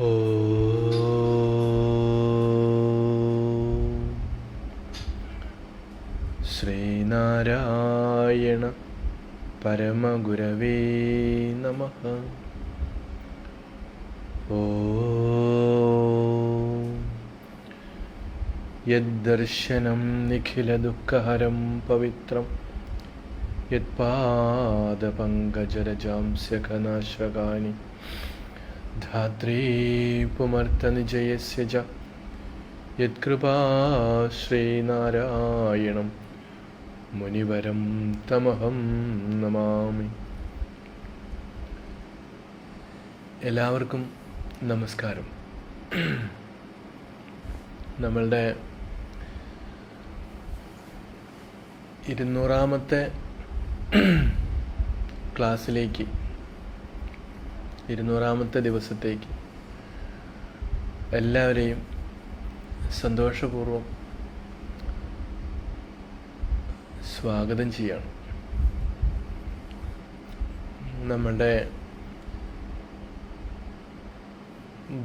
ഓം ശ്രീനാരായണ പരമഗുരവേ നമഃ. ഓം യദ്ദർശനം നിഖിലദുഃഖഹരം പവിത്രം യത്പാദപങ്കജരജാംസ്യഘനാശകാനി ധാത്രീ പുമർത്തനിജയസ്യ ച യത്കൃപാശ്രീനാരായണം മുനിവരം തമഹം നമാമി. എല്ലാവർക്കും നമസ്കാരം. നമ്മളുടെ 200ാമത്തെ ക്ലാസ്സിലേക്ക്, 200ാമത്തെ ദിവസത്തേക്ക് എല്ലാവരെയും സന്തോഷപൂർവ്വം സ്വാഗതം ചെയ്യാണ്. നമ്മളുടെ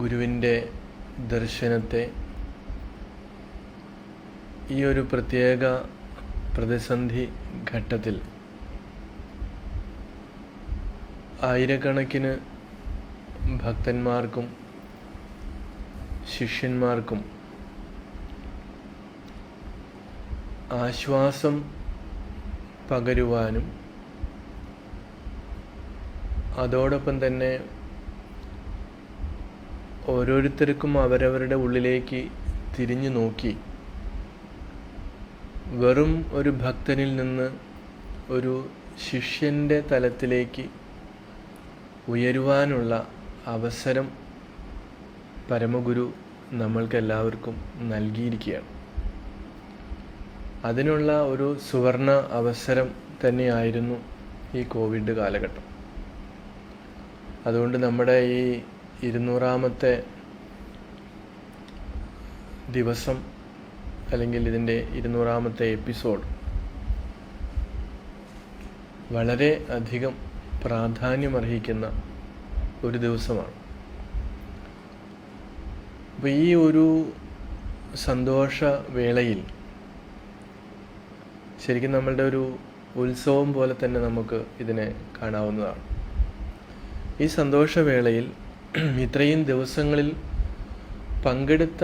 ഗുരുവിൻ്റെ ദർശനത്തെ ഈ ഒരു പ്രത്യേക പ്രതിസന്ധി ഘട്ടത്തിൽ ആയിരക്കണക്കിന് ഭക്തന്മാർക്കും ശിഷ്യന്മാർക്കും ആശ്വാസം പകരുവാനും അതോടൊപ്പം തന്നെ ഓരോരുത്തർക്കും അവരവരുടെ ഉള്ളിലേക്ക് തിരിഞ്ഞു നോക്കി വെറും ഒരു ഭക്തനിൽ നിന്ന് ഒരു ശിഷ്യൻ്റെ തലത്തിലേക്ക് ഉയരുവാനുള്ള അവസരം പരമഗുരു നമ്മൾക്കെല്ലാവർക്കും നൽകിയിരിക്കുകയാണ്. അതിനുള്ള ഒരു സുവർണ അവസരം തന്നെയായിരുന്നു ഈ കോവിഡ് കാലഘട്ടം. അതുകൊണ്ട് നമ്മുടെ ഈ 200ാമത്തെ ദിവസം, അല്ലെങ്കിൽ ഇതിൻ്റെ 200ാമത്തെ എപ്പിസോഡ് വളരെ അധികം പ്രാധാന്യമർഹിക്കുന്ന ഒരു ദിവസമാണ്. അപ്പോൾ ഈ ഒരു സന്തോഷ വേളയിൽ ശരിക്കും നമ്മളുടെ ഒരു ഉത്സവം പോലെ തന്നെ നമുക്ക് ഇതിനെ കാണാവുന്നതാണ്. ഈ സന്തോഷവേളയിൽ ഇത്രയും ദിവസങ്ങളിൽ പങ്കെടുത്ത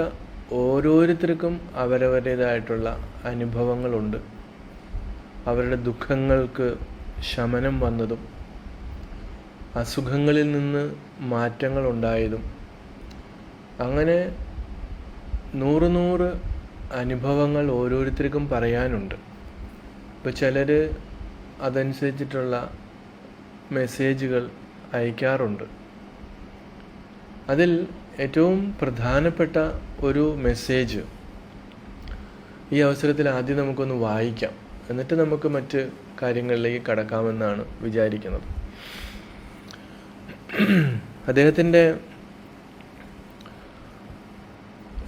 ഓരോരുത്തർക്കും അവരവരുടേതായിട്ടുള്ള അനുഭവങ്ങളുണ്ട്. അവരുടെ ദുഃഖങ്ങൾക്ക് ശമനം വന്നതും അസുഖങ്ങളിൽ നിന്ന് മാറ്റങ്ങൾ ഉണ്ടായതും, അങ്ങനെ 100 അനുഭവങ്ങൾ ഓരോരുത്തർക്കും പറയാനുണ്ട്. ഇപ്പോൾ ചിലർ അതനുസരിച്ചിട്ടുള്ള മെസ്സേജുകൾ അയക്കാറുണ്ട്. അതിൽ ഏറ്റവും പ്രധാനപ്പെട്ട ഒരു മെസ്സേജ് ഈ അവസരത്തിൽ ആദ്യം നമുക്കൊന്ന് വായിക്കാം, എന്നിട്ട് നമുക്ക് മറ്റ് കാര്യങ്ങളിലേക്ക് കടക്കാമെന്നാണ് വിചാരിക്കുന്നത്. അദ്ദേഹത്തിൻ്റെ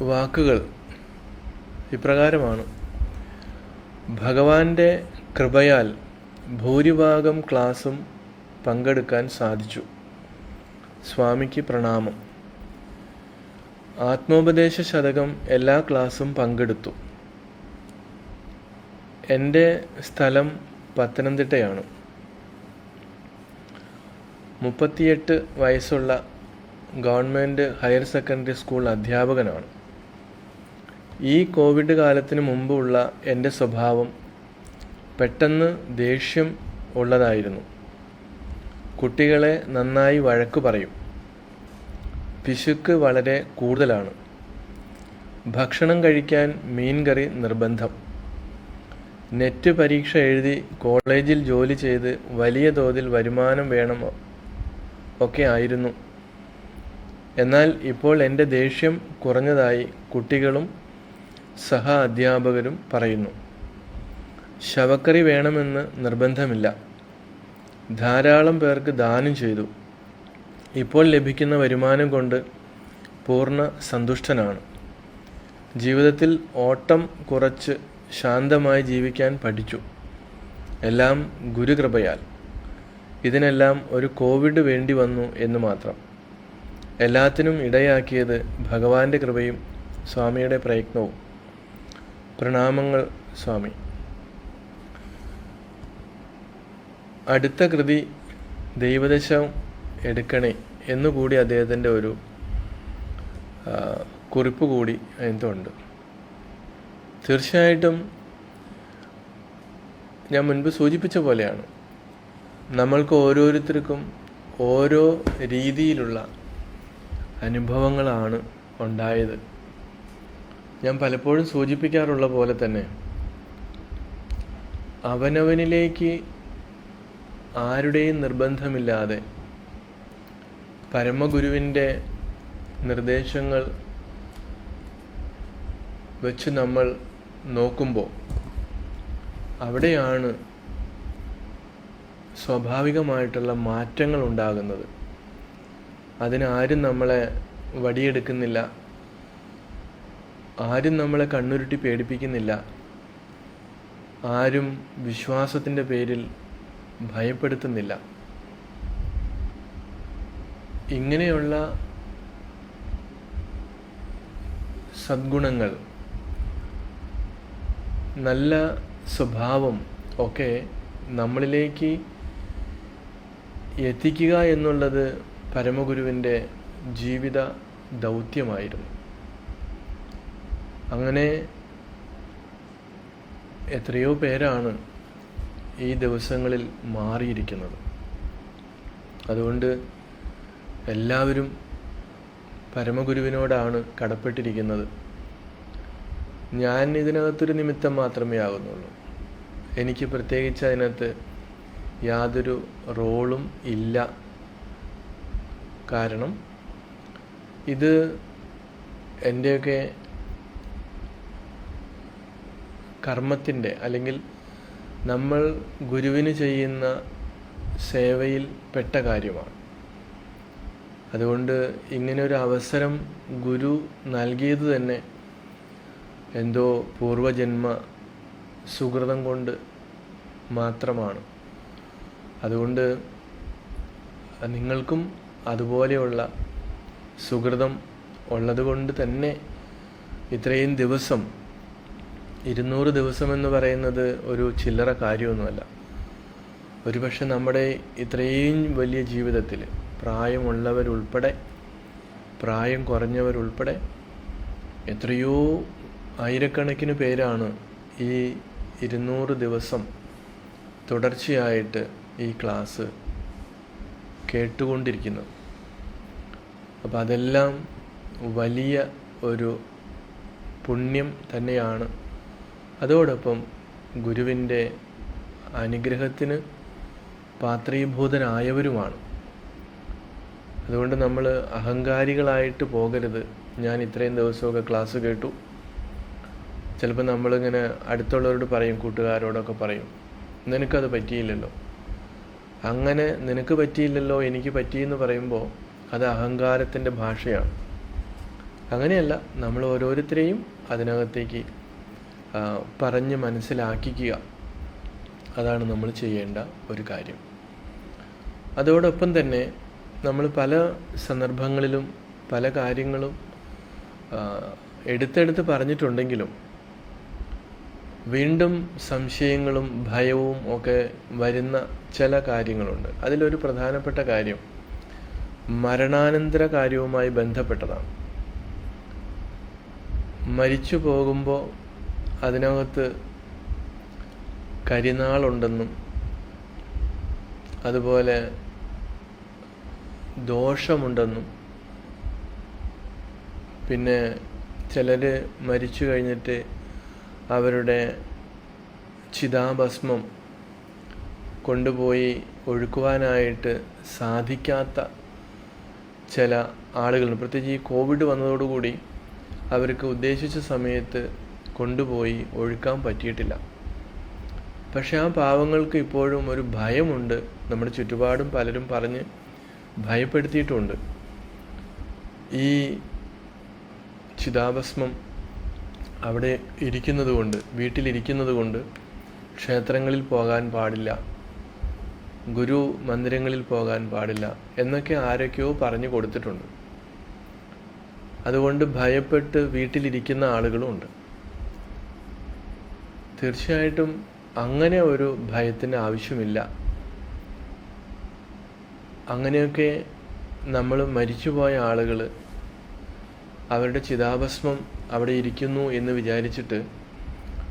വാക്കുകൾ ഇപ്രകാരമാണ്: ഭഗവാന്റെ കൃപയാൽ ഭൂരിഭാഗം ക്ലാസ്സും പങ്കെടുക്കാൻ സാധിച്ചു. സ്വാമിക്ക് പ്രണാമം. ആത്മോപദേശ ശതകം എല്ലാ ക്ലാസ്സും പങ്കെടുത്തു. എൻ്റെ സ്ഥലം പത്തനംതിട്ടയാണ്. 38 വയസ്സുള്ള ഗവൺമെൻറ് ഹയർ സെക്കൻഡറി സ്കൂൾ അധ്യാപകനാണ്. ഈ കോവിഡ് കാലത്തിന് മുമ്പുള്ള എൻ്റെ സ്വഭാവം പെട്ടെന്ന് ദേഷ്യം ഉള്ളതായിരുന്നു. കുട്ടികളെ നന്നായി വഴക്ക് പറയും. പിശുക്ക് വളരെ കൂടുതലാണ്. ഭക്ഷണം കഴിക്കാൻ മീൻകറി നിർബന്ധം. നെറ്റ് പരീക്ഷ എഴുതി കോളേജിൽ ജോലി ചെയ്ത് വലിയ തോതിൽ വരുമാനം വേണം ഒക്കെ ആയിരുന്നു. എന്നാൽ ഇപ്പോൾ എൻ്റെ ദേഷ്യം കുറഞ്ഞതായി കുട്ടികളും സഹ അധ്യാപകരും പറയുന്നു. ശവക്കറി വേണമെന്ന് നിർബന്ധമില്ല. ധാരാളം പേർക്ക് ദാനം ചെയ്തു. ഇപ്പോൾ ലഭിക്കുന്ന വരുമാനം കൊണ്ട് പൂർണ്ണ സന്തുഷ്ടനാണ്. ജീവിതത്തിൽ ഓട്ടം കുറച്ച് ശാന്തമായി ജീവിക്കാൻ പഠിച്ചു. എല്ലാം ഗുരുകൃപയാൽ. ഇതിനെല്ലാം ഒരു കോവിഡ് വേണ്ടി വന്നു എന്ന് മാത്രം. എല്ലാത്തിനും ഇടയാക്കിയത് ഭഗവാന്റെ കൃപയും സ്വാമിയുടെ പ്രയത്നവും. പ്രണാമങ്ങൾ സ്വാമി. അടുത്ത കൃതി ദൈവദശം എടുക്കണേ എന്നുകൂടി അദ്ദേഹത്തിൻ്റെ ഒരു കുറിപ്പ് കൂടി അതിനകത്തുണ്ട്. തീർച്ചയായിട്ടും ഞാൻ മുൻപ് സൂചിപ്പിച്ച പോലെയാണ്, നമ്മൾക്ക് ഓരോരുത്തർക്കും ഓരോ രീതിയിലുള്ള അനുഭവങ്ങളാണ് ഉണ്ടായത്. ഞാൻ പലപ്പോഴും സൂചിപ്പിക്കാറുള്ള പോലെ തന്നെ അവനവനിലേക്ക് ആരുടെയും നിർബന്ധമില്ലാതെ പരമഗുരുവിൻ്റെ നിർദ്ദേശങ്ങൾ വെച്ച് നമ്മൾ നോക്കുമ്പോൾ അവിടെയാണ് സ്വാഭാവികമായിട്ടുള്ള മാറ്റങ്ങൾ ഉണ്ടാകുന്നത്. അതിനാരും നമ്മളെ വടിയെടുക്കുന്നില്ല, ആരും നമ്മളെ കണ്ണുരുട്ടി പേടിപ്പിക്കുന്നില്ല, ആരും വിശ്വാസത്തിൻ്റെ പേരിൽ ഭയപ്പെടുത്തുന്നില്ല. ഇങ്ങനെയുള്ള സദ്ഗുണങ്ങൾ, നല്ല സ്വഭാവം ഒക്കെ നമ്മളിലേക്ക് എത്തിക്കുക എന്നുള്ളത് പരമഗുരുവിൻ്റെ ജീവിത ദൗത്യമായിരുന്നു. അങ്ങനെ എത്രയോ പേരാണ് ഈ ദിവസങ്ങളിൽ മാറിയിരിക്കുന്നത്. അതുകൊണ്ട് എല്ലാവരും പരമഗുരുവിനോടാണ് കടപ്പെട്ടിരിക്കുന്നത്. ഞാൻ ഇതിനകത്തൊരു നിമിത്തം മാത്രമേ ആകുന്നുള്ളൂ. എനിക്ക് പ്രത്യേകിച്ച് അതിനകത്ത് യാതൊരു റോളും ഇല്ല. കാരണം ഇത് എൻ്റെയൊക്കെ കർമ്മത്തിൻ്റെ, അല്ലെങ്കിൽ നമ്മൾ ഗുരുവിന് ചെയ്യുന്ന സേവയിൽ പെട്ട കാര്യമാണ്. അതുകൊണ്ട് ഇങ്ങനെ ഒരു അവസരം ഗുരു നൽകിയത് തന്നെ എന്തോ പൂർവജന്മ സുകൃതം കൊണ്ട് മാത്രമാണ്. അതുകൊണ്ട് നിങ്ങൾക്കും അതുപോലെയുള്ള സുകൃതം ഉള്ളതുകൊണ്ട് തന്നെ ഇത്രയും ദിവസം, 200 ദിവസമെന്ന് പറയുന്നത് ഒരു ചില്ലറ കാര്യമൊന്നുമല്ല. ഒരുപക്ഷെ നമ്മുടെ ഇത്രയും വലിയ ജീവിതത്തിൽ പ്രായമുള്ളവരുൾപ്പെടെ പ്രായം കുറഞ്ഞവരുൾപ്പെടെ എത്രയോ ആയിരക്കണക്കിന് പേരാണ് ഈ 200 ദിവസം തുടർച്ചയായിട്ട് ഈ ക്ലാസ് കേട്ടുകൊണ്ടിരിക്കുന്നത്. അപ്പോൾ അതെല്ലാം വലിയ ഒരു പുണ്യം തന്നെയാണ്. അതോടൊപ്പം ഗുരുവിൻ്റെ അനുഗ്രഹത്തിന് പാത്രീഭൂതരായവരുമാണ്. അതുകൊണ്ട് നമ്മൾ അഹങ്കാരികളായിട്ട് പോകരുത്. ഞാൻ ഇത്രയും ദിവസമൊക്കെ ക്ലാസ് കേട്ടു. ചിലപ്പോൾ നമ്മളിങ്ങനെ അടുത്തുള്ളവരോട് പറയും, കൂട്ടുകാരോടൊക്കെ പറയും, നിനക്കത് പറ്റിയില്ലല്ലോ. അങ്ങനെ നിനക്ക് പറ്റിയില്ലല്ലോ, എനിക്ക് പറ്റിയെന്ന് പറയുമ്പോൾ അത് അഹങ്കാരത്തിൻ്റെ ഭാഷയാണ്. അങ്ങനെയല്ല, നമ്മൾ ഓരോരുത്തരെയും അതിനകത്തേക്ക് പറഞ്ഞ് മനസ്സിലാക്കിക്കുക. അതാണ് നമ്മൾ ചെയ്യേണ്ട ഒരു കാര്യം. അതോടൊപ്പം തന്നെ നമ്മൾ പല സന്ദർഭങ്ങളിലും പല കാര്യങ്ങളും എടുത്തെടുത്ത് പറഞ്ഞിട്ടുണ്ടെങ്കിലും വീണ്ടും സംശയങ്ങളും ഭയവും ഒക്കെ വരുന്ന ചില കാര്യങ്ങളുണ്ട്. അതിലൊരു പ്രധാനപ്പെട്ട കാര്യം മരണാനന്തര കാര്യവുമായി ബന്ധപ്പെട്ടതാണ്. മരിച്ചു പോകുമ്പോൾ അതിനകത്ത് കരിനാളുണ്ടെന്നും അതുപോലെ ദോഷമുണ്ടെന്നും, പിന്നെ ചിലർ മരിച്ചു കഴിഞ്ഞിട്ട് അവരുടെ ചിതാഭസ്മം കൊണ്ടുപോയി ഒഴുക്കുവാനായിട്ട് സാധിക്കാത്ത ചില ആളുകളുണ്ട്. പ്രത്യേകിച്ച് ഈ കോവിഡ് വന്നതോടുകൂടി അവർക്ക് ഉദ്ദേശിച്ച സമയത്ത് കൊണ്ടുപോയി ഒഴുക്കാൻ പറ്റിയിട്ടില്ല. പക്ഷെ ആ പാവങ്ങൾക്ക് ഇപ്പോഴും ഒരു ഭയമുണ്ട്. നമ്മുടെ ചുറ്റുപാടും പലരും പറഞ്ഞ് ഭയപ്പെടുത്തിയിട്ടുണ്ട്. ഈ ചിതാഭസ്മം അവിടെ ഇരിക്കുന്നത് കൊണ്ട്, വീട്ടിലിരിക്കുന്നത് കൊണ്ട് ക്ഷേത്രങ്ങളിൽ പോകാൻ പാടില്ല, ഗുരു മന്ദിരങ്ങളിൽ പോകാൻ പാടില്ല എന്നൊക്കെ ആരൊക്കെയോ പറഞ്ഞു കൊടുത്തിട്ടുണ്ട്. അതുകൊണ്ട് ഭയപ്പെട്ട് വീട്ടിലിരിക്കുന്ന ആളുകളുമുണ്ട്. തീർച്ചയായിട്ടും അങ്ങനെ ഒരു ഭയത്തിൻ്റെ ആവശ്യമില്ല. അങ്ങനെയൊക്കെ നമ്മൾ മരിച്ചുപോയ ആളുകൾ അവരുടെ ചിതാഭസ്മം അവിടെ ഇരിക്കുന്നു എന്ന് വിചാരിച്ചിട്ട്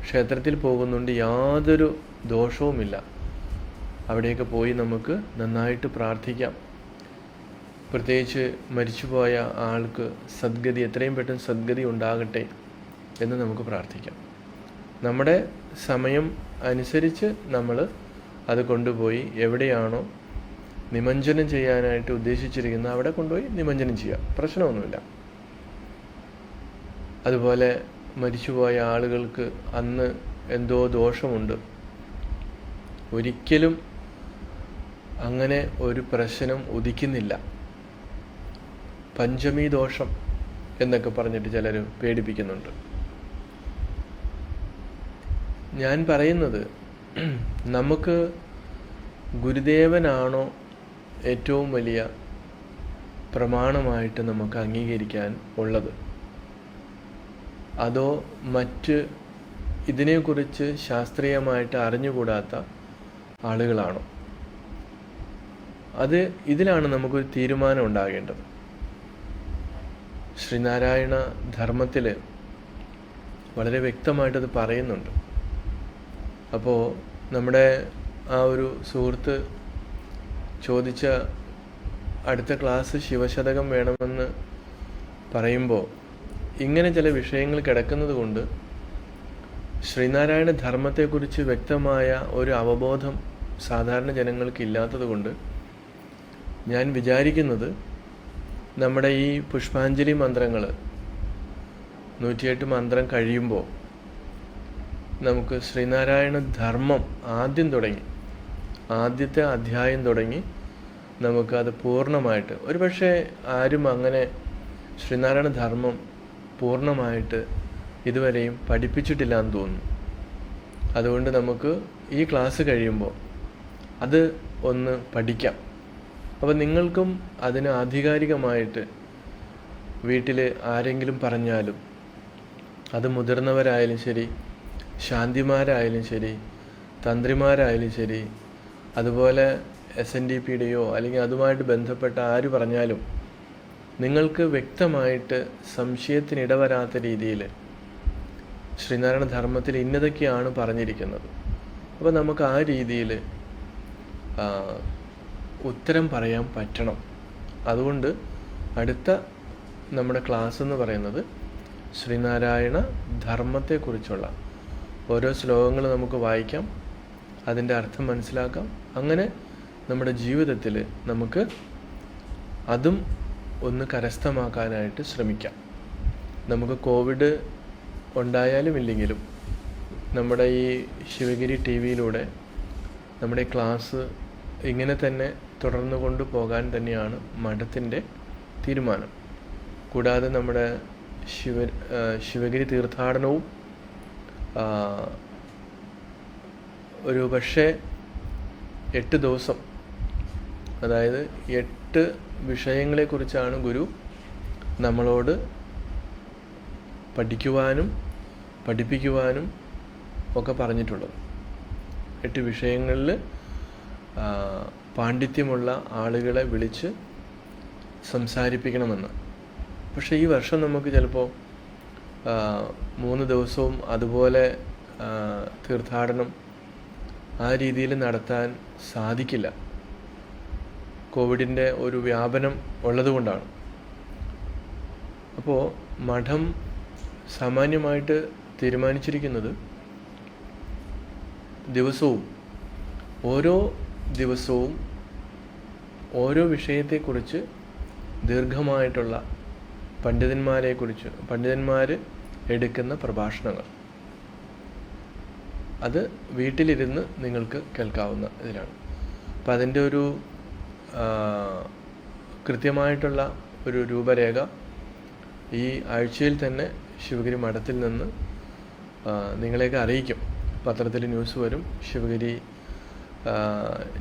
ക്ഷേത്രത്തിൽ പോകുന്നുണ്ട്, യാതൊരു ദോഷവുമില്ല. അവിടെയൊക്കെ പോയി നമുക്ക് നന്നായിട്ട് പ്രാർത്ഥിക്കാം. പ്രത്യേകിച്ച് മരിച്ചുപോയ ആൾക്ക് സദ്ഗതി, എത്രയും പെട്ടെന്ന് സദ്ഗതി ഉണ്ടാകട്ടെ എന്ന് നമുക്ക് പ്രാർത്ഥിക്കാം. നമ്മുടെ സമയം അനുസരിച്ച് നമ്മൾ അത് കൊണ്ടുപോയി എവിടെയാണോ നിമഞ്ജനം ചെയ്യാനായിട്ട് ഉദ്ദേശിച്ചിരിക്കുന്നത് അവിടെ കൊണ്ടുപോയി നിമഞ്ജനം ചെയ്യാം, പ്രശ്നമൊന്നുമില്ല. അതുപോലെ മരിച്ചുപോയ ആളുകൾക്ക് അന്ന് എന്തോ ദോഷമുണ്ട്, ഒരിക്കലും അങ്ങനെ ഒരു പ്രശ്നം ഉദിക്കുന്നില്ല. പഞ്ചമി ദോഷം എന്നൊക്കെ പറഞ്ഞിട്ട് ചിലർ പേടിപ്പിക്കുന്നുണ്ട്. ഞാൻ പറയുന്നത്, നമുക്ക് ഗുരുദേവനാണോ ഏറ്റവും വലിയ പ്രമാണമായിട്ട് നമുക്ക് അംഗീകരിക്കാൻ ഉള്ളത്, അതോ മറ്റ് ഇതിനെക്കുറിച്ച് ശാസ്ത്രീയമായിട്ട് അറിഞ്ഞുകൂടാത്ത ആളുകളാണോ? ഇതിലാണ് നമുക്കൊരു തീരുമാനം ഉണ്ടാകേണ്ടത്. ശ്രീനാരായണ ധർമ്മത്തിൽ വളരെ വ്യക്തമായിട്ടത് പറയുന്നുണ്ട്. അപ്പോൾ നമ്മുടെ ആ ഒരു സുഹൃത്ത് ചോദിച്ച അടുത്ത ക്ലാസ് ശിവശതകം വേണമെന്ന് പറയുമ്പോൾ ഇങ്ങനെ ചില വിഷയങ്ങൾ കിടക്കുന്നത് കൊണ്ട് ശ്രീനാരായണ ധർമ്മത്തെക്കുറിച്ച് വ്യക്തമായ ഒരു അവബോധം സാധാരണ ജനങ്ങൾക്ക് ഇല്ലാത്തത് കൊണ്ട് ഞാൻ വിചാരിക്കുന്നത്, നമ്മുടെ ഈ പുഷ്പാഞ്ജലി മന്ത്രങ്ങൾ 108 മന്ത്രം കഴിയുമ്പോൾ നമുക്ക് ശ്രീനാരായണ ധർമ്മം ആദ്യം തുടങ്ങി, ആദ്യത്തെ അധ്യായം തുടങ്ങി നമുക്കത് പൂർണ്ണമായിട്ട്, ഒരു പക്ഷേ ആരും അങ്ങനെ ശ്രീനാരായണ ധർമ്മം പൂർണ്ണമായിട്ട് ഇതുവരെയും പഠിപ്പിച്ചിട്ടില്ല എന്ന് തോന്നുന്നു. അതുകൊണ്ട് നമുക്ക് ഈ ക്ലാസ് കഴിയുമ്പോൾ അത് ഒന്ന് പഠിക്കാം. അപ്പോൾ നിങ്ങൾക്കും അതിന് ആധികാരികമായിട്ട് വീട്ടിൽ ആരെങ്കിലും പറഞ്ഞാലും, അത് മുതിർന്നവരായാലും ശരി, ശാന്തിമാരായാലും ശരി, തന്ത്രിമാരായാലും ശരി, അതുപോലെ SNDPയുടെയോ അല്ലെങ്കിൽ അതുമായിട്ട് ബന്ധപ്പെട്ട ആര് പറഞ്ഞാലും നിങ്ങൾക്ക് വ്യക്തമായിട്ട് സംശയത്തിനിടവരാത്ത രീതിയിൽ ശ്രീനാരായണ ധർമ്മത്തിൽ ഇന്നതൊക്കെയാണ് പറഞ്ഞിരിക്കുന്നത്. അപ്പോൾ നമുക്ക് ആ രീതിയിൽ ഉത്തരം പറയാൻ പറ്റണം. അതുകൊണ്ട് അടുത്ത നമ്മുടെ ക്ലാസ് എന്ന് പറയുന്നത് ശ്രീനാരായണ ധർമ്മത്തെക്കുറിച്ചുള്ള ഓരോ ശ്ലോകങ്ങൾ നമുക്ക് വായിക്കാം, അതിൻ്റെ അർത്ഥം മനസ്സിലാക്കാം. അങ്ങനെ നമ്മുടെ ജീവിതത്തിൽ നമുക്ക് അതും ഒന്ന് കരസ്ഥമാക്കാനായിട്ട് ശ്രമിക്കാം. നമുക്ക് കോവിഡ് ഉണ്ടായാലും ഇല്ലെങ്കിലും നമ്മുടെ ഈ ശിവഗിരി TV-യിലൂടെ നമ്മുടെ ക്ലാസ് ഇങ്ങനെ തന്നെ തുടർന്നു കൊണ്ടുപോകാൻ തന്നെയാണ് മഠത്തിൻ്റെ തീരുമാനം. കൂടാതെ നമ്മുടെ ശിവഗിരി തീർത്ഥാടനവും ഒരു പക്ഷേ 8 ദിവസം, അതായത് 8 വിഷയങ്ങളെക്കുറിച്ചാണ് ഗുരു നമ്മളോട് പഠിക്കുവാനും പഠിപ്പിക്കുവാനും ഒക്കെ പറഞ്ഞിട്ടുള്ളത്. 8 വിഷയങ്ങളിൽ പാണ്ഡിത്യമുള്ള ആളുകളെ വിളിച്ച് സംസാരിപ്പിക്കണമെന്ന്. പക്ഷേ ഈ വർഷം നമുക്ക് ചിലപ്പോൾ 3 ദിവസവും അതുപോലെ തീർത്ഥാടനം ആ രീതിയിൽ നടത്താൻ സാധിക്കില്ല. കോവിഡിൻ്റെ ഒരു വ്യാപനം ഉള്ളതുകൊണ്ടാണ്. അപ്പോൾ മഠം സാമാന്യമായിട്ട് തീരുമാനിച്ചിരിക്കുന്നത് ഓരോ ദിവസവും ഓരോ വിഷയത്തെക്കുറിച്ച് ദീർഘമായിട്ടുള്ള പണ്ഡിതന്മാർ എടുക്കുന്ന പ്രഭാഷണങ്ങൾ, അത് വീട്ടിലിരുന്ന് നിങ്ങൾക്ക് കേൾക്കാവുന്ന ഇതിലാണ്. അപ്പം അതിൻ്റെ ഒരു കൃത്യമായിട്ടുള്ള ഒരു രൂപരേഖ ഈ ആഴ്ചയിൽ തന്നെ ശിവഗിരി മഠത്തിൽ നിന്ന് നിങ്ങളെയൊക്കെ അറിയിക്കും. പത്രത്തിൽ ന്യൂസ് വരും, ശിവഗിരി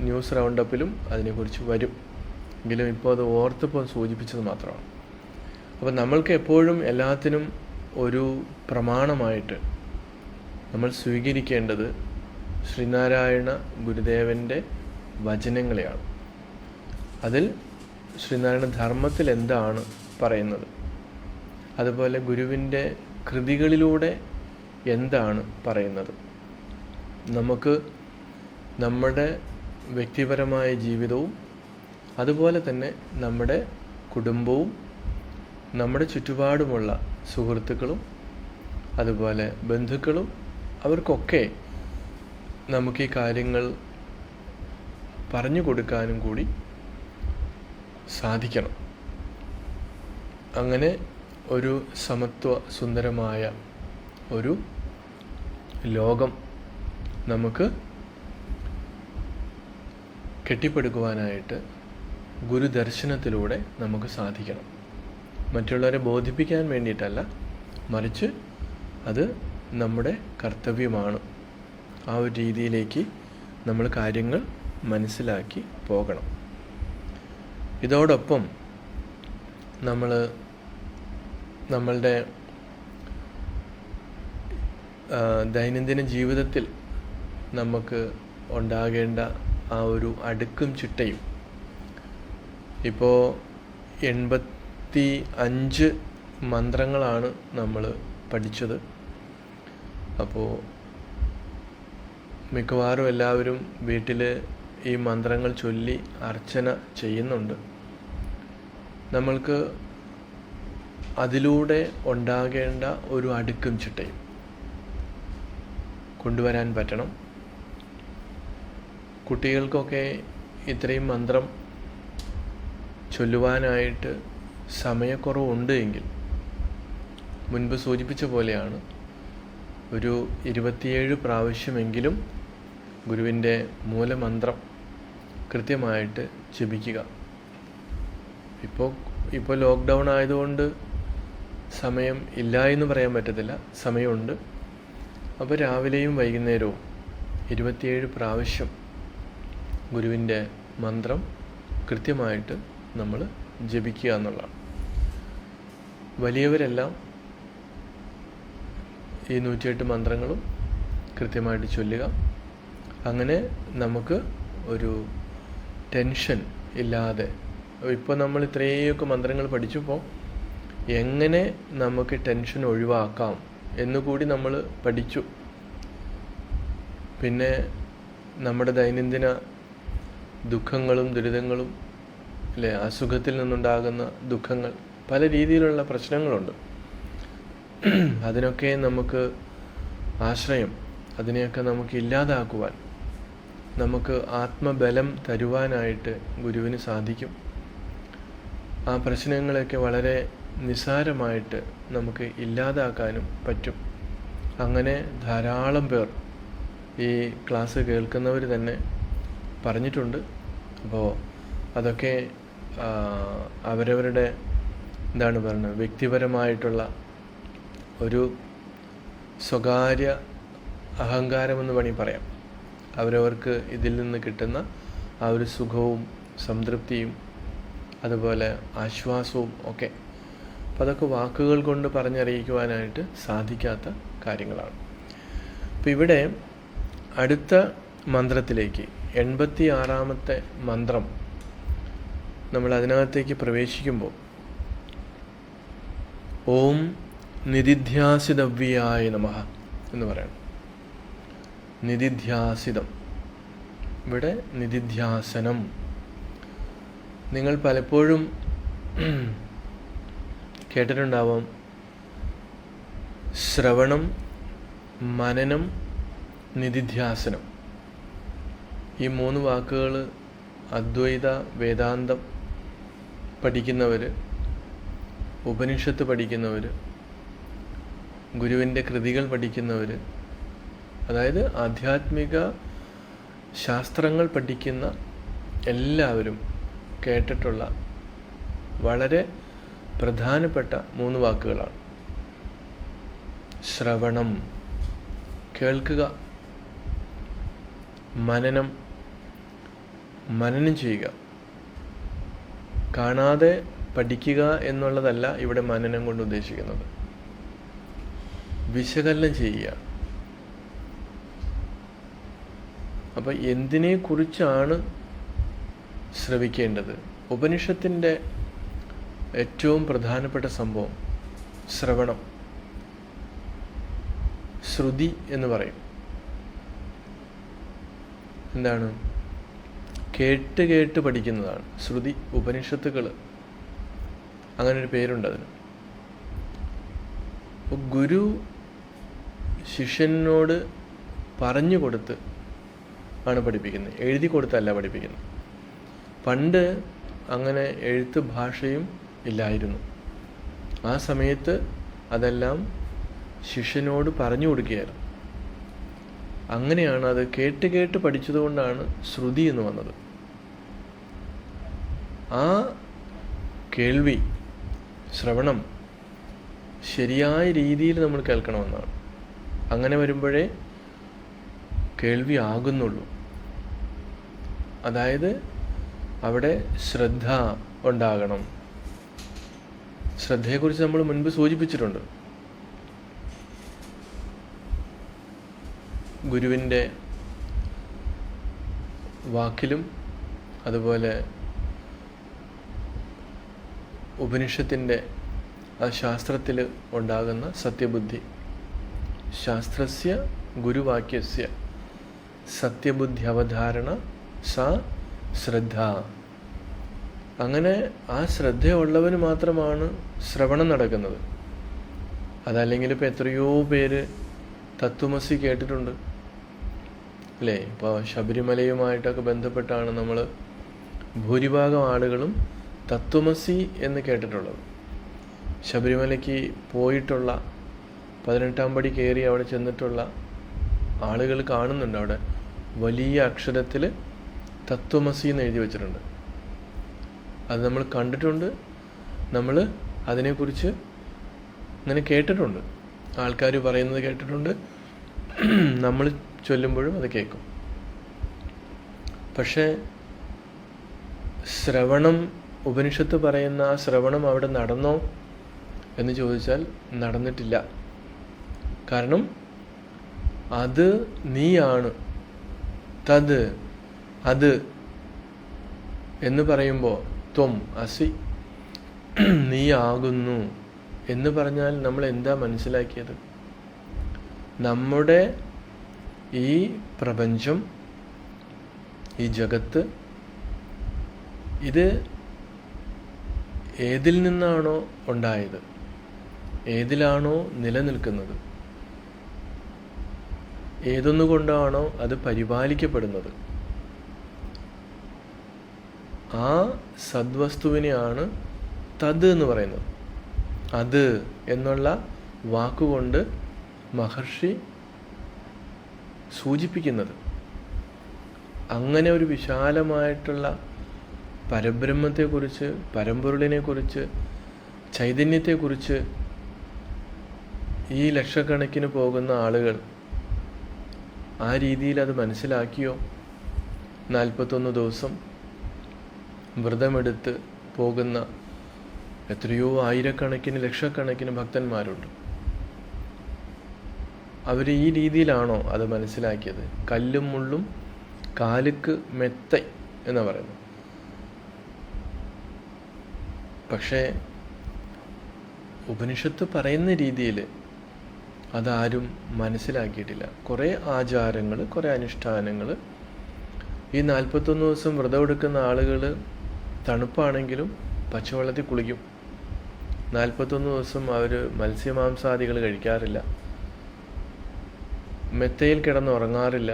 ന്യൂസ് റൗണ്ടപ്പിലും അതിനെക്കുറിച്ച് വരും. എങ്കിലും ഇപ്പോൾ അത് ഓർത്തിപ്പോൾ സൂചിപ്പിച്ചത് മാത്രമാണ്. അപ്പോൾ നമ്മൾക്ക് എപ്പോഴും എല്ലാത്തിനും ഒരു പ്രമാണമായിട്ട് നമ്മൾ സ്വീകരിക്കേണ്ടത് ശ്രീനാരായണ ഗുരുദേവൻ്റെ വചനങ്ങളെയാണ്. അതിൽ ശ്രീനാരായണ ധർമ്മത്തിൽ എന്താണ് പറയുന്നത്, അതുപോലെ ഗുരുവിൻ്റെ കൃതികളിലൂടെ എന്താണ് പറയുന്നത്, നമുക്ക് നമ്മുടെ വ്യക്തിപരമായ ജീവിതവും അതുപോലെ തന്നെ നമ്മുടെ കുടുംബവും നമ്മുടെ ചുറ്റുപാടുമുള്ള സുഹൃത്തുക്കളും അതുപോലെ ബന്ധുക്കളും അവർക്കൊക്കെ നമുക്ക് ഈ കാര്യങ്ങൾ പറഞ്ഞു കൊടുക്കാനും കൂടി സാധിക്കണം. അങ്ങനെ ഒരു സമത്വ സുന്ദരമായ ഒരു ലോകം നമുക്ക് കെട്ടിപ്പടുക്കുവാനായിട്ട് ഗുരുദർശനത്തിലൂടെ നമുക്ക് സാധിക്കണം. മറ്റുള്ളവരെ ബോധിപ്പിക്കാൻ വേണ്ടിയിട്ടല്ല, മറിച്ച് അത് നമ്മുടെ കർത്തവ്യമാണ്. ആ ഒരു രീതിയിലേക്ക് നമ്മൾ കാര്യങ്ങൾ മനസ്സിലാക്കി പോകണം. ഇതോടൊപ്പം നമ്മളുടെ ദൈനംദിന ജീവിതത്തിൽ നമുക്ക് ഉണ്ടാകേണ്ട ആ ഒരു അടുക്കും ചിട്ടയും, ഇപ്പോൾ 85 മന്ത്രങ്ങളാണ് നമ്മൾ പഠിച്ചത്. അപ്പോൾ മിക്കവാറും എല്ലാവരും വീട്ടിൽ ഈ മന്ത്രങ്ങൾ ചൊല്ലി അർച്ചന ചെയ്യുന്നുണ്ട്. നമ്മൾക്ക് അതിലൂടെ ഉണ്ടാകേണ്ട ഒരു അടുക്കും ചിട്ടയും കൊണ്ടുവരാൻ പറ്റണം. കുട്ടികൾക്കൊക്കെ ഇത്രയും മന്ത്രം ചൊല്ലുവാനായിട്ട് സമയക്കുറവുണ്ട് എങ്കിൽ, മുൻപ് സൂചിപ്പിച്ച പോലെയാണ്, ഒരു 27 പ്രാവശ്യമെങ്കിലും ഗുരുവിൻ്റെ മൂലമന്ത്രം കൃത്യമായിട്ട് ജപിക്കുക. ഇപ്പോൾ ലോക്ക്ഡൗൺ ആയതുകൊണ്ട് സമയം ഇല്ല എന്ന് പറയാൻ പറ്റത്തില്ല, സമയമുണ്ട്. അപ്പോൾ രാവിലെയും വൈകുന്നേരവും 27 പ്രാവശ്യം ഗുരുവിൻ്റെ മന്ത്രം കൃത്യമായിട്ട് നമ്മൾ ജപിക്കുക എന്നുള്ളതാണ്. വലിയവരെല്ലാം ഈ 108 മന്ത്രങ്ങളും കൃത്യമായിട്ട് ചൊല്ലുക. അങ്ങനെ നമുക്ക് ഒരു ടെൻഷൻ ഇല്ലാതെ, ഇപ്പോൾ നമ്മൾ ഇത്രയൊക്കെ മന്ത്രങ്ങൾ പഠിച്ചപ്പോൾ എങ്ങനെ നമുക്ക് ടെൻഷൻ ഒഴിവാക്കാം എന്നുകൂടി നമ്മൾ പഠിച്ചു. പിന്നെ നമ്മുടെ ദൈനംദിന ദുഃഖങ്ങളും ദുരിതങ്ങളും, അല്ലേ, അസുഖത്തിൽ നിന്നുണ്ടാകുന്ന ദുഃഖങ്ങൾ, പല രീതിയിലുള്ള പ്രശ്നങ്ങളുണ്ട്. അതിനൊക്കെ നമുക്ക് ആശ്രയം, അതിനെയൊക്കെ നമുക്ക് ഇല്ലാതാക്കുവാൻ, നമുക്ക് ആത്മബലം തരുവാനായിട്ട് ഗുരുവിന് സാധിക്കും. ആ പ്രശ്നങ്ങളൊക്കെ വളരെ നിസ്സാരമായിട്ട് നമുക്ക് ഇല്ലാതാക്കാനും പറ്റും. അങ്ങനെ ധാരാളം പേർ ഈ ക്ലാസ് കേൾക്കുന്നവർ തന്നെ പറഞ്ഞിട്ടുണ്ട്. അപ്പോൾ അതൊക്കെ അവരവരുടെ എന്താണ് പറയുന്നത്, വ്യക്തിപരമായിട്ടുള്ള ഒരു സ്വകാര്യ അഹങ്കാരമെന്ന് വേണമെങ്കിൽ പറയാം. അവരവർക്ക് ഇതിൽ നിന്ന് കിട്ടുന്ന ആ ഒരു സുഖവും സംതൃപ്തിയും അതുപോലെ ആശ്വാസവും ഒക്കെ, അപ്പോൾ അതൊക്കെ വാക്കുകൾ കൊണ്ട് പറഞ്ഞറിയിക്കുവാനായിട്ട് സാധിക്കാത്ത കാര്യങ്ങളാണ്. അപ്പോൾ ഇവിടെ അടുത്ത മന്ത്രത്തിലേക്ക്, 86-ാമത്തെ മന്ത്രം, നമ്മൾ അതിനകത്തേക്ക് പ്രവേശിക്കുമ്പോൾ ഓം നിധിധ്യാസിതവ്യായ നമഃ എന്ന് പറയണം. നിധിധ്യാസിതം, ഇവിടെ നിധിധ്യാസനം. നിങ്ങൾ പലപ്പോഴും കേട്ടിട്ടുണ്ടാവാം, ശ്രവണം, മനനം, നിധിധ്യാസനം. ഈ 3 വാക്കുകൾ അദ്വൈത വേദാന്തം പഠിക്കുന്നവർ, ഉപനിഷത്ത് പഠിക്കുന്നവർ, ഗുരുവിൻ്റെ കൃതികൾ പഠിക്കുന്നവർ, അതായത് ആധ്യാത്മിക ശാസ്ത്രങ്ങൾ പഠിക്കുന്ന എല്ലാവരും കേട്ടിട്ടുള്ള വളരെ പ്രധാനപ്പെട്ട 3 വാക്കുകളാണ്. ശ്രവണം, കേൾക്കുക. മനനം, മനനം ചെയ്യുക. കാണാതെ പഠിക്കുക എന്നുള്ളതല്ല ഇവിടെ മനനം കൊണ്ട് ഉദ്ദേശിക്കുന്നത്. വിശകലനം ചെയ്യുക. അപ്പം എന്തിനെക്കുറിച്ചാണ് ശ്രവിക്കേണ്ടത്? ഉപനിഷത്തിൻ്റെ ഏറ്റവും പ്രധാനപ്പെട്ട സംഭവം ശ്രവണം, ശ്രുതി എന്ന് പറയും. എന്താണ്? കേട്ട് കേട്ട് പഠിക്കുന്നതാണ് ശ്രുതി. ഉപനിഷത്തുകൾ, അങ്ങനൊരു പേരുണ്ട് അതിന്. അപ്പോൾ ഗുരു ശിഷ്യനോട് പറഞ്ഞു കൊടുത്ത് ആണ് പഠിപ്പിക്കുന്നത്, എഴുതി കൊടുത്തല്ല പഠിപ്പിക്കുന്നത്. പണ്ട് അങ്ങനെ എഴുത്ത് ഭാഷയും ഇല്ലായിരുന്നു. ആ സമയത്ത് അതെല്ലാം ശിഷ്യനോട് പറഞ്ഞു കൊടുക്കുകയായിരുന്നു. അങ്ങനെയാണ് അത് കേട്ട് കേട്ട് പഠിച്ചതുകൊണ്ടാണ് ശ്രുതി എന്ന് വന്നത്. ആ കേൾവി, ശ്രവണം ശരിയായ രീതിയിൽ നമ്മൾ കേൾക്കണമെന്നാണ്. അങ്ങനെ വരുമ്പോഴേ കേൾവി ആകുന്നുള്ളൂ. അതായത് അവിടെ ശ്രദ്ധ ഉണ്ടാകണം. ശ്രദ്ധയെക്കുറിച്ച് നമ്മൾ മുൻപ് സൂചിപ്പിച്ചിട്ടുണ്ട്. ഗുരുവിൻ്റെ വാക്കിലും അതുപോലെ ഉപനിഷത്തിൻ്റെ ആ ശാസ്ത്രത്തിൽ ഉണ്ടാകുന്ന സത്യബുദ്ധി. ശാസ്ത്രസ്യ ഗുരുവാക്യസ്യ സത്യബുദ്ധി അവധാരണ സാ ശ്രദ്ധ. അങ്ങനെ ആ ശ്രദ്ധയുള്ളവന് മാത്രമാണ് ശ്രവണം നടക്കുന്നത്. അതല്ലെങ്കിൽ ഇപ്പോൾ എത്രയോ പേര് തത്വമസി കേട്ടിട്ടുണ്ട് അല്ലേ? ഇപ്പോൾ ശബരിമലയുമായിട്ടൊക്കെ ബന്ധപ്പെട്ടാണ് നമ്മൾ ഭൂരിഭാഗം ആളുകളും തത്വമസി എന്ന് കേട്ടിട്ടുള്ളത്. ശബരിമലയ്ക്ക് പോയിട്ടുള്ള 18-ാം പടി കയറി അവിടെ ചെന്നിട്ടുള്ള ആളുകൾ കാണുന്നുണ്ട്. അവിടെ വലിയ അക്ഷരത്തിൽ തത്വമസി എന്ന് എഴുതി വച്ചിട്ടുണ്ട്. അത് നമ്മൾ കണ്ടിട്ടുണ്ട്. നമ്മൾ അതിനെക്കുറിച്ച് അങ്ങനെ കേട്ടിട്ടുണ്ട്. ആൾക്കാർ പറയുന്നത് കേട്ടിട്ടുണ്ട്. നമ്മൾ ചൊല്ലുമ്പോഴും അത് കേൾക്കും. പക്ഷേ ശ്രവണം, ഉപനിഷത്ത് പറയുന്ന ആ ശ്രവണം അവിടെ നടന്നോ എന്ന് ചോദിച്ചാൽ നടന്നിട്ടില്ല. കാരണം അത് നീയാണ്, തത് അത് എന്ന് പറയുമ്പോൾ ത്വം അസി, നീ ആകുന്നു എന്ന് പറഞ്ഞാൽ നമ്മൾ എന്താ മനസ്സിലാക്കിയത്? നമ്മുടെ ഈ പ്രപഞ്ചം, ഈ ജഗത്ത്, ഇത് ഏതിൽ നിന്നാണോ ഉണ്ടായത്, ഏതിലാണോ നിലനിൽക്കുന്നത്, ഏതൊന്നുകൊണ്ടാണോ അത് പരിപാലിക്കപ്പെടുന്നത്, ആ സദ്വസ്തുവിനെയാണ് തത് എന്ന് പറയുന്നത്. അത് എന്നുള്ള വാക്കുകൊണ്ട് മഹർഷി സൂചിപ്പിക്കുന്നത്. അങ്ങനെ ഒരു വിശാലമായിട്ടുള്ള പരബ്രഹ്മത്തെക്കുറിച്ച്, പരമ്പൊരുളിനെക്കുറിച്ച്, ചൈതന്യത്തെക്കുറിച്ച് ഈ ലക്ഷക്കണക്കിന് പോകുന്ന ആളുകൾ ആ രീതിയിൽ അത് മനസ്സിലാക്കിയോ? 41 ദിവസം വ്രതമെടുത്ത് പോകുന്ന എത്രയോ ആയിരക്കണക്കിന് ലക്ഷക്കണക്കിന് ഭക്തന്മാരുണ്ട്. അവർ ഈ രീതിയിലാണോ അത് മനസ്സിലാക്കിയത്? കല്ലും മുള്ളും കാലുക്ക് മെത്തൈ എന്ന് പറയുന്നു. പക്ഷേ ഉപനിഷത്ത് പറയുന്ന രീതിയിൽ അതാരും മനസ്സിലാക്കിയിട്ടില്ല. കുറേ ആചാരങ്ങൾ, കുറേ അനുഷ്ഠാനങ്ങൾ. ഈ 41 ദിവസം വ്രതം എടുക്കുന്ന ആളുകൾ തണുപ്പാണെങ്കിലും പച്ചവെള്ളത്തിൽ കുളിക്കും. 41 ദിവസം അവർ മത്സ്യമാംസാദികൾ കഴിക്കാറില്ല, മെത്തയിൽ കിടന്നുറങ്ങാറില്ല,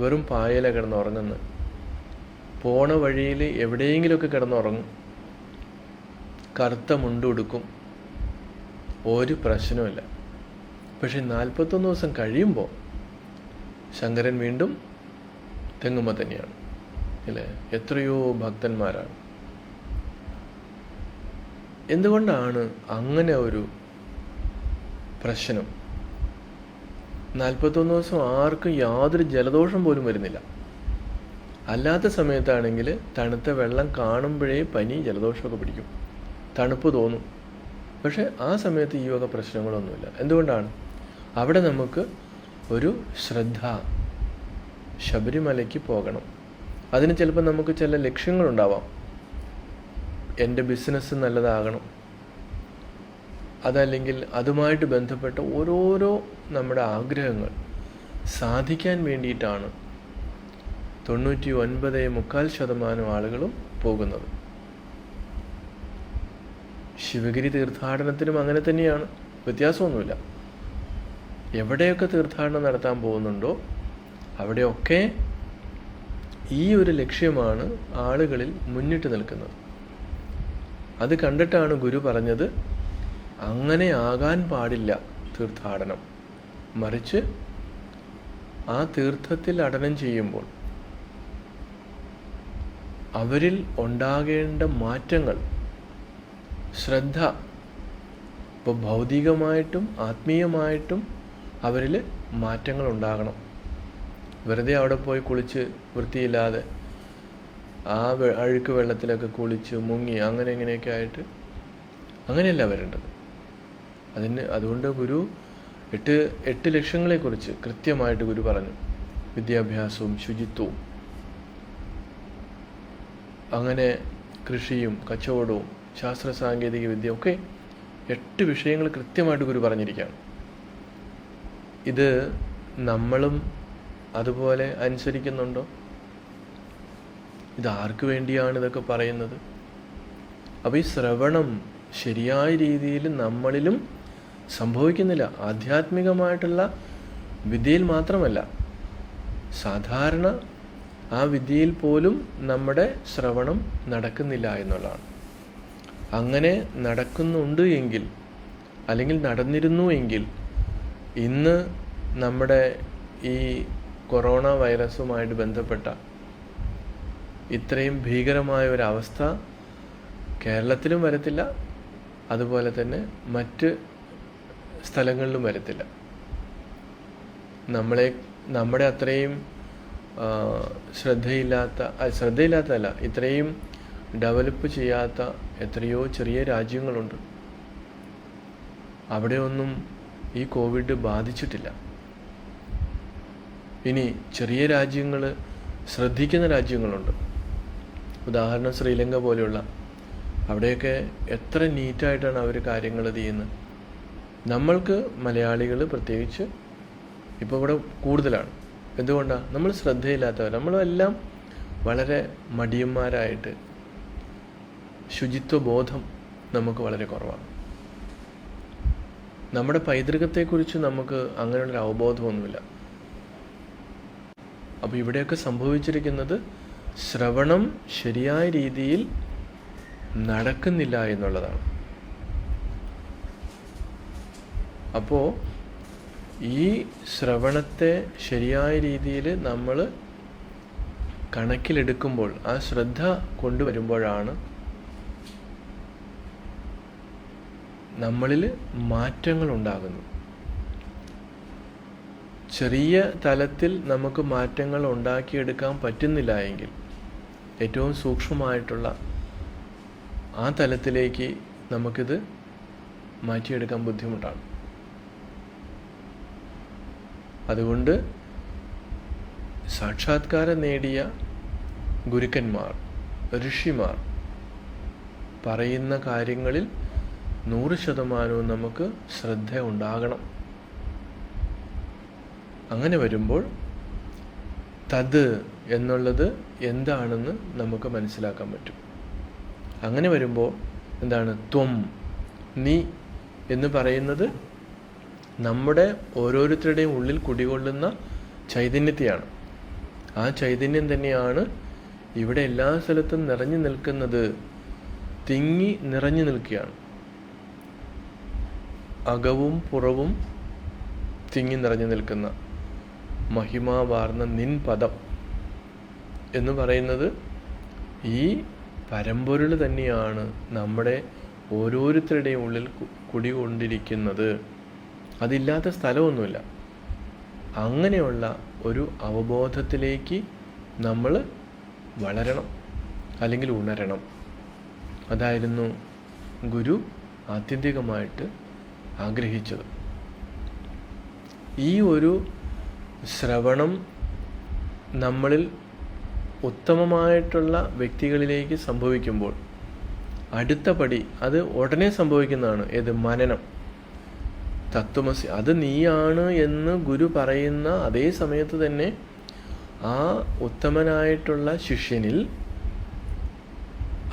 വെറും പായല കിടന്നുറങ്ങുന്നത്. പോണ വഴിയിൽ എവിടെയെങ്കിലുമൊക്കെ കിടന്നുറങ്ങും, കറുത്ത മുണ്ടുടുക്കും, ഒരു പ്രശ്നവുമില്ല. പക്ഷെ 41 ദിവസം കഴിയുമ്പോൾ ശങ്കരൻ വീണ്ടും തെങ്ങുമ്മ തന്നെയാണ് അല്ലേ? എത്രയോ ഭക്തന്മാരാണ്. എന്തുകൊണ്ടാണ് അങ്ങനെ ഒരു പ്രശ്നം? 41 ദിവസം ആർക്കും യാതൊരു ജലദോഷം പോലും വരുന്നില്ല. അല്ലാത്ത സമയത്താണെങ്കിൽ തണുത്ത വെള്ളം കാണുമ്പോഴേ പനി, ജലദോഷമൊക്കെ പിടിക്കും. തണുപ്പ് തോന്നും. പക്ഷെ ആ സമയത്ത് ഈ വക പ്രശ്നങ്ങളൊന്നുമില്ല. എന്തുകൊണ്ടാണ്? അവിടെ നമുക്ക് ഒരു ശ്രദ്ധ, ശബരിമലയ്ക്ക് പോകണം. അതിന് ചിലപ്പോൾ നമുക്ക് ചില ലക്ഷ്യങ്ങളുണ്ടാവാം. എൻ്റെ ബിസിനസ് നല്ലതാകണം, അതല്ലെങ്കിൽ അതുമായിട്ട് ബന്ധപ്പെട്ട ഓരോരോ നമ്മുടെ ആഗ്രഹങ്ങൾ സാധിക്കാൻ വേണ്ടിയിട്ടാണ് 99.25% ആളുകളും പോകുന്നത്. ശിവഗിരി തീർത്ഥാടനത്തിനും അങ്ങനെ തന്നെയാണ്, വ്യത്യാസമൊന്നുമില്ല. എവിടെയൊക്കെ തീർത്ഥാടനം നടത്താൻ പോകുന്നുണ്ടോ അവിടെയൊക്കെ ഈ ഒരു ലക്ഷ്യമാണ് ആളുകളിൽ മുന്നിട്ട് നിൽക്കുന്നത്. അത് കണ്ടിട്ടാണ് ഗുരു പറഞ്ഞത്, അങ്ങനെ ആകാൻ പാടില്ല തീർത്ഥാടനം. മറിച്ച് ആ തീർത്ഥത്തിൽ അടനം ചെയ്യുമ്പോൾ അവരിൽ ഉണ്ടാകേണ്ട മാറ്റങ്ങൾ, ശ്രദ്ധ, ഇപ്പോൾ ഭൗതികമായിട്ടും ആത്മീയമായിട്ടും അവരിൽ മാറ്റങ്ങൾ ഉണ്ടാകണം. വെറുതെ അവിടെ പോയി കുളിച്ച് വൃത്തിയില്ലാതെ ആ അഴുക്ക് വെള്ളത്തിലൊക്കെ കുളിച്ച് മുങ്ങി അങ്ങനെ ഇങ്ങനെയൊക്കെ ആയിട്ട് അങ്ങനെയല്ല വരേണ്ടത്. അതുകൊണ്ട് ഗുരു 8 ലക്ഷ്യങ്ങളെക്കുറിച്ച് കൃത്യമായിട്ട് ഗുരു പറഞ്ഞു. വിദ്യാഭ്യാസവും ശുചിത്വവും, അങ്ങനെ കൃഷിയും കച്ചവടവും ശാസ്ത്ര സാങ്കേതിക വിദ്യ ഒക്കെ 8 വിഷയങ്ങൾ കൃത്യമായിട്ട് ഗുരു പറഞ്ഞിരിക്കുകയാണ്. ഇത് നമ്മളും അതുപോലെ അനുസരിക്കുന്നുണ്ടോ? ഇതാർക്ക് വേണ്ടിയാണ് ഇതൊക്കെ പറയുന്നത്? അപ്പോൾ ഈ ശ്രവണം ശരിയായ രീതിയിൽ നമ്മളിലും സംഭവിക്കുന്നില്ല. ആധ്യാത്മികമായിട്ടുള്ള വിദ്യയിൽ മാത്രമല്ല, സാധാരണ ആ വിദ്യയിൽ പോലും നമ്മുടെ ശ്രവണം നടക്കുന്നില്ല എന്നുള്ളതാണ്. അങ്ങനെ നടക്കുന്നുണ്ട് എങ്കിൽ, അല്ലെങ്കിൽ നടന്നിരുന്നു എങ്കിൽ, ഇന്ന് നമ്മുടെ ഈ കൊറോണ വൈറസുമായിട്ട് ബന്ധപ്പെട്ട ഇത്രയും ഭീകരമായ ഒരവസ്ഥ കേരളത്തിലും വരത്തില്ല, അതുപോലെ തന്നെ മറ്റ് സ്ഥലങ്ങളിലും വരത്തില്ല. നമ്മുടെ അത്രയും ശ്രദ്ധയില്ലാത്തതല്ല, ഇത്രയും ഡെവലപ്പ് ചെയ്യാത്ത എത്രയോ ചെറിയ രാജ്യങ്ങളുണ്ട്. അവിടെയൊന്നും ഈ കോവിഡ് ബാധിച്ചിട്ടില്ല. ഇനി ചെറിയ രാജ്യങ്ങൾ, ശ്രദ്ധിക്കുന്ന രാജ്യങ്ങളുണ്ട്. ഉദാഹരണം ശ്രീലങ്ക പോലെയുള്ള, അവിടെയൊക്കെ എത്ര നീറ്റായിട്ടാണ് അവർ കാര്യങ്ങൾ ചെയ്യുന്നത്. നമ്മൾക്ക് മലയാളികൾ പ്രത്യേകിച്ച് ഇപ്പോൾ ഇവിടെ കൂടുതലാണ്. എന്തുകൊണ്ടാണ്? നമ്മൾ ശ്രദ്ധയില്ലാത്തവർ. നമ്മളെല്ലാം വളരെ മടിയന്മാരായിട്ട്, ശുചിത്വ ബോധം നമുക്ക് വളരെ കുറവാണ്. നമ്മുടെ പൈതൃകത്തെക്കുറിച്ച് നമുക്ക് അങ്ങനെയുള്ളൊരു അവബോധമൊന്നുമില്ല. അപ്പോൾ ഇവിടെയൊക്കെ സംഭവിച്ചിരിക്കുന്നത് ശ്രവണം ശരിയായ രീതിയിൽ നടക്കുന്നില്ല എന്നുള്ളതാണ്. അപ്പോൾ ഈ ശ്രവണത്തെ ശരിയായ രീതിയിൽ നമ്മൾ കണക്കിലെടുക്കുമ്പോൾ, ആ ശ്രദ്ധ കൊണ്ടുവരുമ്പോഴാണ് നമ്മളിൽ മാറ്റങ്ങൾ ഉണ്ടാകുന്നത്. ചെറിയ തലത്തിൽ നമുക്ക് മാറ്റങ്ങൾ ഉണ്ടാക്കിയെടുക്കാൻ പറ്റുന്നില്ല എങ്കിൽ, ഏറ്റവും സൂക്ഷ്മമായിട്ടുള്ള ആ തലത്തിലേക്ക് നമുക്കിത് മാറ്റിയെടുക്കാൻ ബുദ്ധിമുട്ടാണ്. അതുകൊണ്ട് സാക്ഷാത്കാരം നേടിയ ഗുരുക്കന്മാർ, ഋഷിമാർ പറയുന്ന കാര്യങ്ങളിൽ 100% നമുക്ക് ശ്രദ്ധ ഉണ്ടാകണം. അങ്ങനെ വരുമ്പോൾ തത് എന്നുള്ളത് എന്താണെന്ന് നമുക്ക് മനസ്സിലാക്കാൻ പറ്റും. അങ്ങനെ വരുമ്പോൾ എന്താണ്? ത്വം, നീ എന്ന് പറയുന്നത് നമ്മുടെ ഓരോരുത്തരുടെയും ഉള്ളിൽ കുടികൊള്ളുന്ന ചൈതന്യത്തെയാണ്. ആ ചൈതന്യം തന്നെയാണ് ഇവിടെ എല്ലാ സ്ഥലത്തും നിറഞ്ഞു നിൽക്കുന്നത്, തിങ്ങി നിറഞ്ഞു നിൽക്കുകയാണ്. അകവും പുറവും തിങ്ങി നിറഞ്ഞു നിൽക്കുന്ന മഹിമാവാർന്ന നിൻ പദം എന്ന് പറയുന്നത് ഈ പരമ്പൊരുൾ തന്നെയാണ് നമ്മുടെ ഓരോരുത്തരുടെയും ഉള്ളിൽ കുടികൊണ്ടിരിക്കുന്നത്. അതില്ലാത്ത സ്ഥലമൊന്നുമില്ല. അങ്ങനെയുള്ള ഒരു അവബോധത്തിലേക്ക് നമ്മൾ വളരണം, അല്ലെങ്കിൽ ഉണരണം. അതായിരുന്നു ഗുരു ആത്യന്തികമായിട്ട് ആഗ്രഹിച്ചത്. ഈ ഒരു ശ്രവണം നമ്മളിൽ ഉത്തമമായിട്ടുള്ള വ്യക്തികളിലേക്ക് സംഭവിക്കുമ്പോൾ അടുത്ത പടി അത് ഉടനെ സംഭവിക്കുന്നതാണ്. ഏത്? മനനം. തത്വമസി അത് നീയാണ് എന്ന് ഗുരു പറയുന്ന അതേ സമയത്ത് തന്നെ ആ ഉത്തമനായിട്ടുള്ള ശിഷ്യനിൽ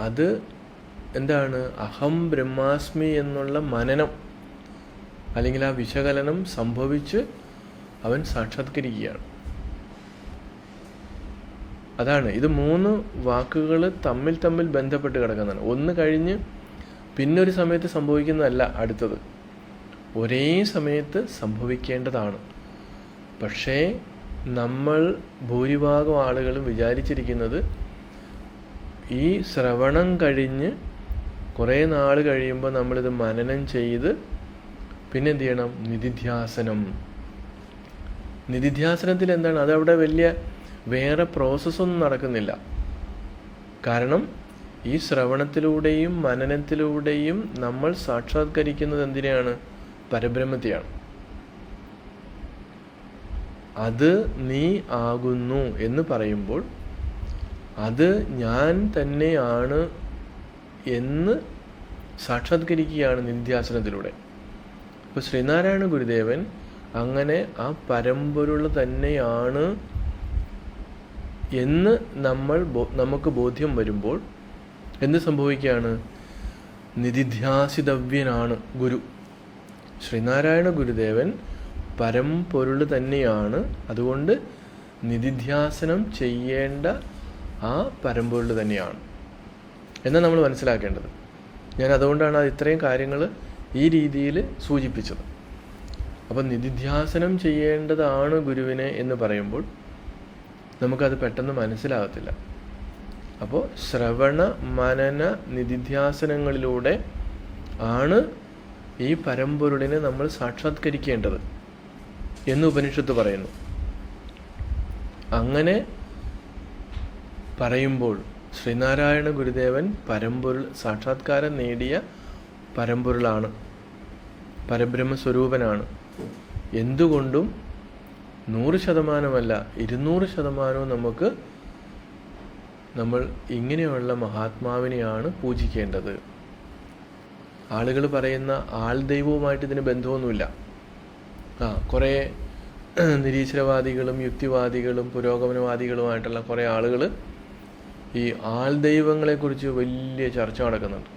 അത് എന്താണ്? അഹം ബ്രഹ്മാസ്മി എന്നുള്ള മനനം അല്ലെങ്കിൽ ആ വിശകലനം സംഭവിച്ച് അവൻ സാക്ഷാത്കരിക്കുകയാണ്. അതാണ് ഇത്. 3 വാക്കുകൾ തമ്മിൽ ബന്ധപ്പെട്ട് കിടക്കുന്നതാണ്. ഒന്ന് കഴിഞ്ഞ് പിന്നൊരു സമയത്ത് സംഭവിക്കുന്നതല്ല അടുത്തത്, ഒരേ സമയത്ത് സംഭവിക്കേണ്ടതാണ്. പക്ഷേ നമ്മൾ ഭൂരിഭാഗം ആളുകളും വിചാരിച്ചിരിക്കുന്നത് ഈ ശ്രവണം കഴിഞ്ഞ് കുറേ നാൾ കഴിയുമ്പോൾ നമ്മളിത് മനനം ചെയ്ത് പിന്നെ എന്ത് ചെയ്യണം? നിധിധ്യാസനം. നിധിധ്യാസനത്തിൽ എന്താണ്? അതവിടെ വലിയ വേറെ പ്രോസസ്സൊന്നും നടക്കുന്നില്ല. കാരണം ഈ ശ്രവണത്തിലൂടെയും മനനത്തിലൂടെയും നമ്മൾ സാക്ഷാത്കരിക്കുന്നത് എന്തിനെയാണ്? പരബ്രഹ്മത്തെയാണ്. അത് നീ ആകുന്നു എന്ന് പറയുമ്പോൾ അത് ഞാൻ തന്നെയാണ് എന്ന് സാക്ഷാത്കരിക്കുകയാണ് നിധ്യാസനത്തിലൂടെ. ഇപ്പോൾ ശ്രീനാരായണ ഗുരുദേവൻ അങ്ങനെ ആ പരമ്പൊരുൾ തന്നെയാണ് എന്ന് നമുക്ക് ബോധ്യം വരുമ്പോൾ എന്ത് സംഭവിക്കുകയാണ്? നിധിധ്യാസിതവ്യനാണ് ഗുരു. ശ്രീനാരായണ ഗുരുദേവൻ പരമ്പൊരുൾ തന്നെയാണ്. അതുകൊണ്ട് നിധിധ്യാസനം ചെയ്യേണ്ട ആ പരമ്പൊരുൾ തന്നെയാണ് എന്നാണ് നമ്മൾ മനസ്സിലാക്കേണ്ടത്. ഞാൻ അതുകൊണ്ടാണ് ഇത്രയും കാര്യങ്ങൾ ഈ രീതിയിൽ സൂചിപ്പിച്ചത്. അപ്പം നിധിധ്യാസനം ചെയ്യേണ്ടതാണ് ഗുരുവിനെ എന്ന് പറയുമ്പോൾ നമുക്കത് പെട്ടെന്ന് മനസ്സിലാകത്തില്ല. അപ്പോൾ ശ്രവണ മനന നിധിധ്യാസനങ്ങളിലൂടെ ആണ് ഈ പരമ്പൊരുളിനെ നമ്മൾ സാക്ഷാത്കരിക്കേണ്ടത് എന്ന് ഉപനിഷത്ത് പറയുന്നു. അങ്ങനെ പറയുമ്പോൾ ശ്രീനാരായണ ഗുരുദേവൻ പരമ്പൊരുൾ സാക്ഷാത്കാരം നേടിയ പരമ്പൊരുളാണ്, പരബ്രഹ്മസ്വരൂപനാണ്. എന്തുകൊണ്ടും 100% 200% നമ്മൾ ഇങ്ങനെയുള്ള മഹാത്മാവിനെയാണ് പൂജിക്കേണ്ടത്. ആളുകൾ പറയുന്ന ആൾ ദൈവവുമായിട്ട് ഇതിന് ബന്ധമൊന്നുമില്ല. കുറേ നിരീശ്വരവാദികളും യുക്തിവാദികളും പുരോഗമനവാദികളുമായിട്ടുള്ള കുറേ ആളുകൾ ഈ ആൾ ദൈവങ്ങളെക്കുറിച്ച് വലിയ ചർച്ച നടക്കുന്നുണ്ട്.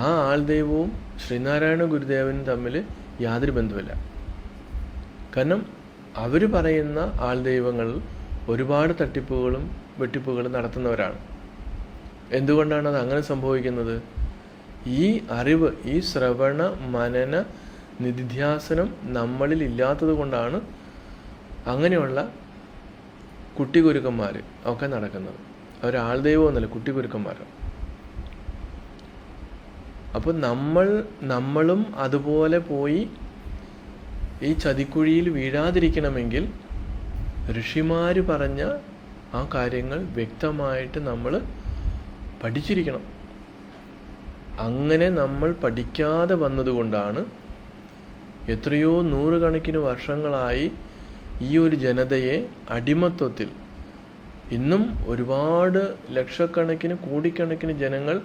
ആ ആൾ ദൈവവും ശ്രീനാരായണ ഗുരുദേവനും തമ്മിൽ യാതൊരു ബന്ധമില്ല. കാരണം അവർ പറയുന്ന ആൾ ദൈവങ്ങൾ ഒരുപാട് തട്ടിപ്പുകളും വെട്ടിപ്പുകളും നടത്തുന്നവരാണ്. എന്തുകൊണ്ടാണ് അത് അങ്ങനെ സംഭവിക്കുന്നത്? ഈ അറിവ്, ഈ ശ്രവണ മനന നിധിധ്യാസനം നമ്മളിൽ ഇല്ലാത്തത് കൊണ്ടാണ് അങ്ങനെയുള്ള കുട്ടികുരുക്കന്മാർ ഒക്കെ നടക്കുന്നത്. അവർ ആൾ ദൈവമൊന്നുമല്ല, കുട്ടികുരുക്കന്മാരാണ്. അപ്പോൾ നമ്മളും അതുപോലെ പോയി ഈ ചതിക്കുഴിയിൽ വീഴാതിരിക്കണമെങ്കിൽ ഋഷിമാർ പറഞ്ഞ ആ കാര്യങ്ങൾ വ്യക്തമായിട്ട് നമ്മൾ പഠിച്ചിരിക്കണം. അങ്ങനെ നമ്മൾ പഠിക്കാതെ വന്നതുകൊണ്ടാണ് എത്രയോ 100 കണക്കിന് വർഷങ്ങളായി ഈ ഒരു ജനതയെ അടിമത്വത്തിൽ, ഇന്നും ഒരുപാട് ലക്ഷക്കണക്കിന് കോടിക്കണക്കിന് ജനങ്ങൾ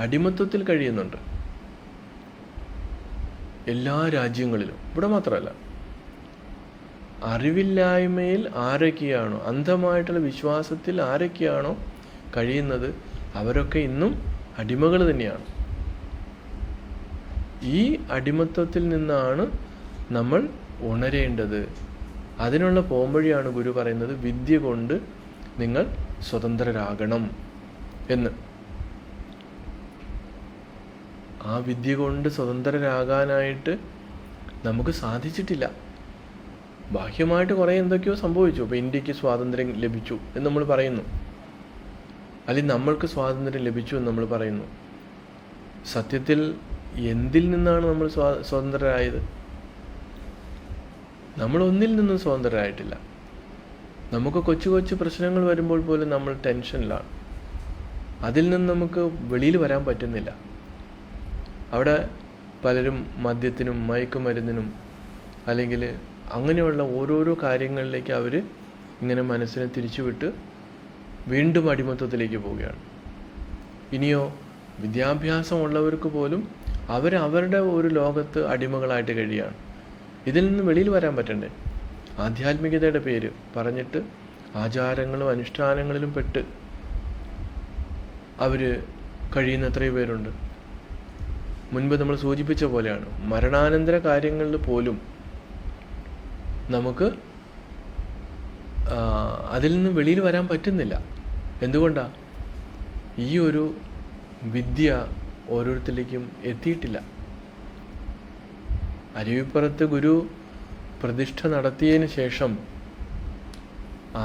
അടിമത്വത്തിൽ കഴിയുന്നുണ്ട് എല്ലാ രാജ്യങ്ങളിലും. ഇവിടെ മാത്രമല്ല, അറിവില്ലായ്മയിൽ ആരൊക്കെയാണോ, അന്ധമായിട്ടുള്ള വിശ്വാസത്തിൽ ആരൊക്കെയാണോ കഴിയുന്നത് അവരൊക്കെ ഇന്നും അടിമകൾ തന്നെയാണ്. ഈ അടിമത്വത്തിൽ നിന്നാണ് നമ്മൾ ഉണരേണ്ടത്. അതിനുള്ള പോംവഴിയാണ് ഗുരു പറയുന്നത്, വിദ്യ കൊണ്ട് നിങ്ങൾ സ്വതന്ത്രരാകണം എന്ന്. ആ വിദ്യ കൊണ്ട് സ്വതന്ത്രരാകാനായിട്ട് നമുക്ക് സാധിച്ചിട്ടില്ല. ബാഹ്യമായിട്ട് കുറേ എന്തൊക്കെയോ സംഭവിച്ചു. ഇപ്പോൾ ഇന്ത്യക്ക് സ്വാതന്ത്ര്യം ലഭിച്ചു എന്ന് നമ്മൾ പറയുന്നു, അല്ലെങ്കിൽ നമ്മൾക്ക് സ്വാതന്ത്ര്യം ലഭിച്ചു എന്ന് നമ്മൾ പറയുന്നു. സത്യത്തിൽ എന്തിൽ നിന്നാണ് നമ്മൾ സ്വതന്ത്രരായത്? നമ്മൾ ഒന്നിൽ നിന്നും സ്വതന്ത്രരായിട്ടില്ല. നമുക്ക് കൊച്ചു കൊച്ചു പ്രശ്നങ്ങൾ വരുമ്പോൾ പോലും നമ്മൾ ടെൻഷനിലാണ്. അതിൽ നിന്ന് നമുക്ക് വെളിയിൽ വരാൻ പറ്റുന്നില്ല. അവിടെ പലരും മദ്യത്തിനും മയക്കുമരുന്നിനും അല്ലെങ്കിൽ അങ്ങനെയുള്ള ഓരോരോ കാര്യങ്ങളിലേക്ക് അവർ ഇങ്ങനെ മനസ്സിനെ തിരിച്ചുവിട്ട് വീണ്ടും അടിമത്തത്തിലേക്ക് പോവുകയാണ്. ഇനിയോ വിദ്യാഭ്യാസമുള്ളവർക്ക് പോലും അവരവരുടെ ഒരു ലോകത്ത് അടിമകളായിട്ട് കഴിയുകയാണ്. ഇതിൽ നിന്ന് വെളിയിൽ വരാൻ പറ്റണ്ടേ? ആധ്യാത്മികതയുടെ പേര് പറഞ്ഞിട്ട് ആചാരങ്ങളും അനുഷ്ഠാനങ്ങളിലും പെട്ട് അവർ കഴിയുന്ന എത്രയോ പേരുണ്ട്. മുൻപ് നമ്മൾ സൂചിപ്പിച്ച പോലെയാണ്, മരണാനന്തര കാര്യങ്ങളിൽ പോലും നമുക്ക് അതിൽ നിന്ന് വെളിയിൽ വരാൻ പറ്റുന്നില്ല. എന്തുകൊണ്ടാണ്? ഈ ഒരു വിദ്യ ഓരോരുത്തരിലേക്കും എത്തിയിട്ടില്ല. അരുവിപ്പുറത്ത് ഗുരു പ്രതിഷ്ഠ നടത്തിയതിന് ശേഷം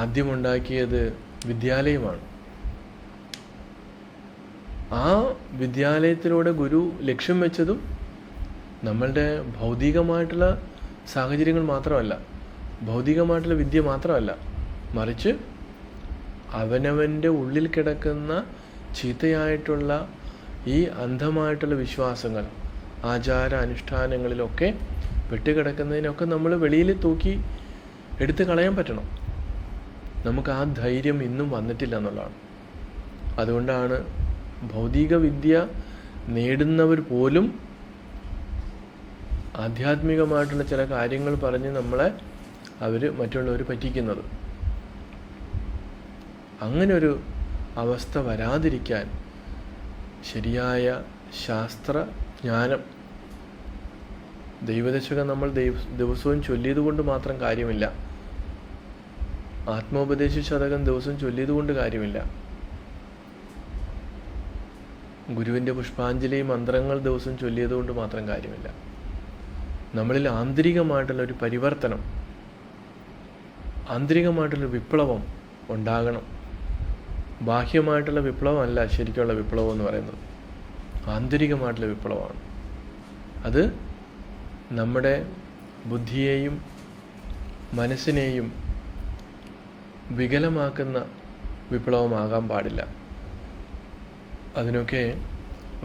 ആദ്യമുണ്ടാക്കിയത് വിദ്യാലയമാണ്. ആ വിദ്യാലയത്തിലൂടെ ഗുരു ലക്ഷ്യം വെച്ചതും നമ്മളുടെ ഭൗതികമായിട്ടുള്ള സാഹചര്യങ്ങൾ മാത്രമല്ല, ഭൗതികമായിട്ടുള്ള വിദ്യ മാത്രമല്ല, മറിച്ച് അവനവൻ്റെ ഉള്ളിൽ കിടക്കുന്ന ചീത്തയായിട്ടുള്ള ഈ അന്ധമായിട്ടുള്ള വിശ്വാസങ്ങൾ, ആചാര അനുഷ്ഠാനങ്ങളിലൊക്കെ പെട്ടുകിടക്കുന്നതിനൊക്കെ നമ്മൾ വെളിയിൽ തൂക്കി എടുത്ത് കളയാൻ പറ്റണം. നമുക്ക് ആ ധൈര്യം ഇന്നും വന്നിട്ടില്ല എന്നുള്ളതാണ്. അതുകൊണ്ടാണ് ഭൗതിക വിദ്യ നേടുന്നവർ പോലും ആധ്യാത്മികമായിട്ടുള്ള ചില കാര്യങ്ങൾ പറഞ്ഞ് നമ്മളെ മറ്റുള്ളവർ പറ്റിക്കുന്നത്. അങ്ങനൊരു അവസ്ഥ വരാതിരിക്കാൻ ശരിയായ ശാസ്ത്രജ്ഞാനം, ദൈവദശകം നമ്മൾ ദിവസവും ചൊല്ലിയത് കൊണ്ട് മാത്രം കാര്യമില്ല. ആത്മോപദേശ ശതകം ദിവസം ചൊല്ലിയത് കൊണ്ട് കാര്യമില്ല. ഗുരുവിൻ്റെ പുഷ്പാഞ്ജലി മന്ത്രങ്ങൾ ദിവസം ചൊല്ലിയത് കൊണ്ട് മാത്രം കാര്യമില്ല. നമ്മളിൽ ആന്തരികമായിട്ടുള്ള ഒരു പരിവർത്തനം, ആന്തരികമായിട്ടുള്ള വിപ്ലവം ഉണ്ടാകണം. ബാഹ്യമായിട്ടുള്ള വിപ്ലവമല്ല ശരിക്കുള്ള വിപ്ലവം എന്ന് പറയുന്നത്, ആന്തരികമായിട്ടുള്ള വിപ്ലവമാണ്. അത് നമ്മുടെ ബുദ്ധിയെയും മനസ്സിനെയും വികലമാക്കുന്ന വിപ്ലവമാകാൻ പാടില്ല. അതിനൊക്കെ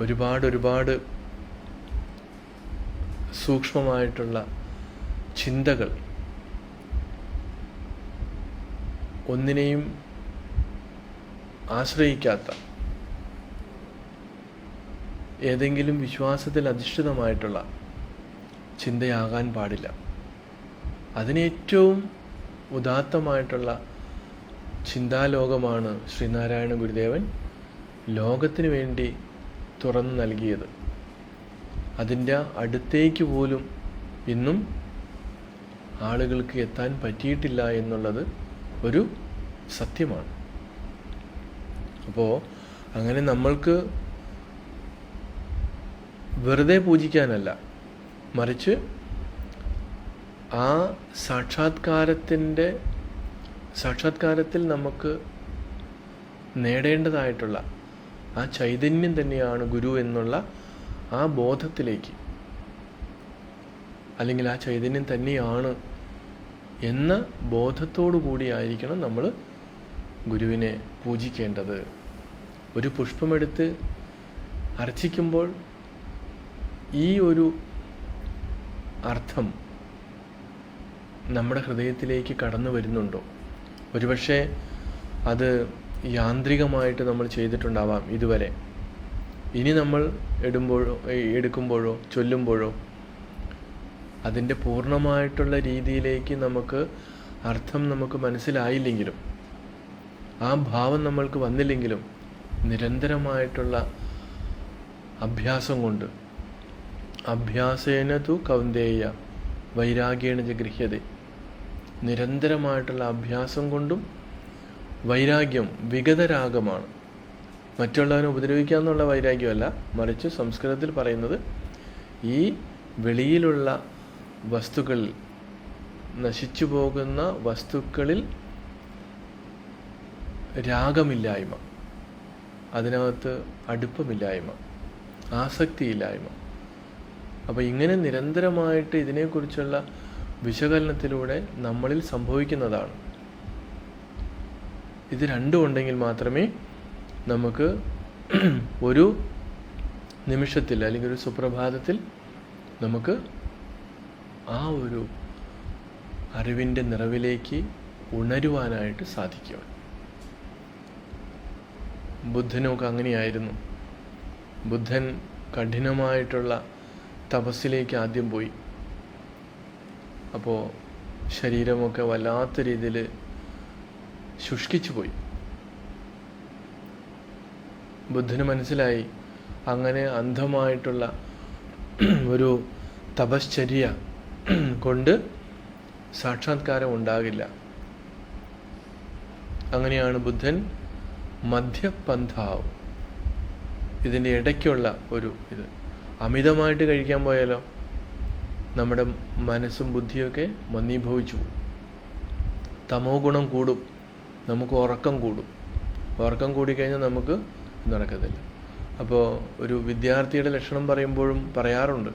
ഒരുപാട് സൂക്ഷ്മമായിട്ടുള്ള ചിന്തകൾ, ഒന്നിനെയും ആശ്രയിക്കാത്ത ഏതെങ്കിലും വിശ്വാസത്തിൽ അധിഷ്ഠിതമായിട്ടുള്ള ചിന്തയാകാൻ പാടില്ല. അതിനേറ്റവും ഉദാത്തമായിട്ടുള്ള ചിന്താലോകമാണ് ശ്രീനാരായണ ഗുരുദേവൻ ലോകത്തിന് വേണ്ടി തുറന്നു നൽകിയത്. അതിൻ്റെ അടുത്തേക്ക് പോലും ഇന്നും ആളുകൾക്ക് എത്താൻ പറ്റിയിട്ടില്ല എന്നുള്ളത് ഒരു സത്യമാണ്. അപ്പോൾ അങ്ങനെ നമ്മൾക്ക് വെറുതെ പൂജിക്കാനല്ല, മറിച്ച് ആ സാക്ഷാത്കാരത്തിൽ നമുക്ക് നേടേണ്ടതായിട്ടുള്ള ആ ചൈതന്യം തന്നെയാണ് ഗുരു എന്നുള്ള ആ ബോധത്തിലേക്ക്, അല്ലെങ്കിൽ ആ ചൈതന്യം തന്നെയാണ് എന്ന ബോധത്തോടു കൂടിയായിരിക്കണം നമ്മൾ ഗുരുവിനെ പൂജിക്കേണ്ടത്. ഒരു പുഷ്പമെടുത്ത് അർച്ചിക്കുമ്പോൾ ഈ ഒരു അർത്ഥം നമ്മുടെ ഹൃദയത്തിലേക്ക് കടന്നു വരുന്നുണ്ടോ? ഒരുപക്ഷെ അത് യാന്ത്രികമായിട്ട് നമ്മൾ ചെയ്തിട്ടുണ്ടാവാം ഇതുവരെ. ഇനി നമ്മൾ എടുക്കുമ്പോഴോ ചൊല്ലുമ്പോഴോ അതിൻ്റെ പൂർണ്ണമായിട്ടുള്ള രീതിയിലേക്ക് അർത്ഥം നമുക്ക് മനസ്സിലായില്ലെങ്കിലും, ആ ഭാവം നമ്മൾക്ക് വന്നില്ലെങ്കിലും, നിരന്തരമായിട്ടുള്ള അഭ്യാസം കൊണ്ട്, അഭ്യാസേന തു കൗന്ദേയ വൈരാഗ്യേണ ച ഗൃഹ്യതേ, നിരന്തരമായിട്ടുള്ള അഭ്യാസം കൊണ്ടും വൈരാഗ്യം വിഗതരാഗമാണ്. മറ്റുള്ളവനെ ഉപദ്രവിക്കുക എന്നുള്ള വൈരാഗ്യമല്ല, മറിച്ച് സംസ്കൃതത്തിൽ പറയുന്നത് ഈ വെളിയിലുള്ള വസ്തുക്കളിൽ, നശിച്ചു പോകുന്ന വസ്തുക്കളിൽ രാഗമില്ലായ്മ, അതിനകത്ത് അടുപ്പമില്ലായ്മ, ആസക്തിയില്ലായ്മ. അപ്പോൾ ഇങ്ങനെ നിരന്തരമായിട്ട് ഇതിനെക്കുറിച്ചുള്ള വിശകലനത്തിലൂടെ നമ്മളിൽ സംഭവിക്കുന്നതാണ്. ഇത് രണ്ടും ഉണ്ടെങ്കിൽ മാത്രമേ നമുക്ക് ഒരു നിമിഷത്തിൽ അല്ലെങ്കിൽ ഒരു സുപ്രഭാതത്തിൽ നമുക്ക് ആ ഒരു അറിവിൻ്റെ നിറവിലേക്ക് ഉണരുവാനായിട്ട് സാധിക്കും. ബുദ്ധനൊക്കെ അങ്ങനെയായിരുന്നു. ബുദ്ധൻ കഠിനമായിട്ടുള്ള തപസ്സിലേക്ക് ആദ്യം പോയി. അപ്പോൾ ശരീരമൊക്കെ വല്ലാത്ത രീതിയിൽ ശുഷ്കിച്ചു പോയി. ബുദ്ധന് മനസ്സിലായി അങ്ങനെ അന്ധമായിട്ടുള്ള ഒരു തപശ്ചര്യ കൊണ്ട് സാക്ഷാത്കാരം ഉണ്ടാകില്ല. അങ്ങനെയാണ് ബുദ്ധൻ മധ്യപന്ഥാവ്, ഇതിൻ്റെ ഇടയ്ക്കുള്ള ഒരു ഇത്. അമിതമായിട്ട് കഴിക്കാൻ പോയാലോ നമ്മുടെ മനസ്സും ബുദ്ധിയൊക്കെ മന്ദീഭവിച്ചു പോകും. തമോ ഗുണം കൂടും, നമുക്ക് ഉറക്കം കൂടും. ഉറക്കം കൂടിക്കഴിഞ്ഞാൽ നമുക്ക് നടക്കത്തില്ല. അപ്പോൾ ഒരു വിദ്യാർത്ഥിയുടെ ലക്ഷണം പറയുമ്പോഴും പറയാറുണ്ട്,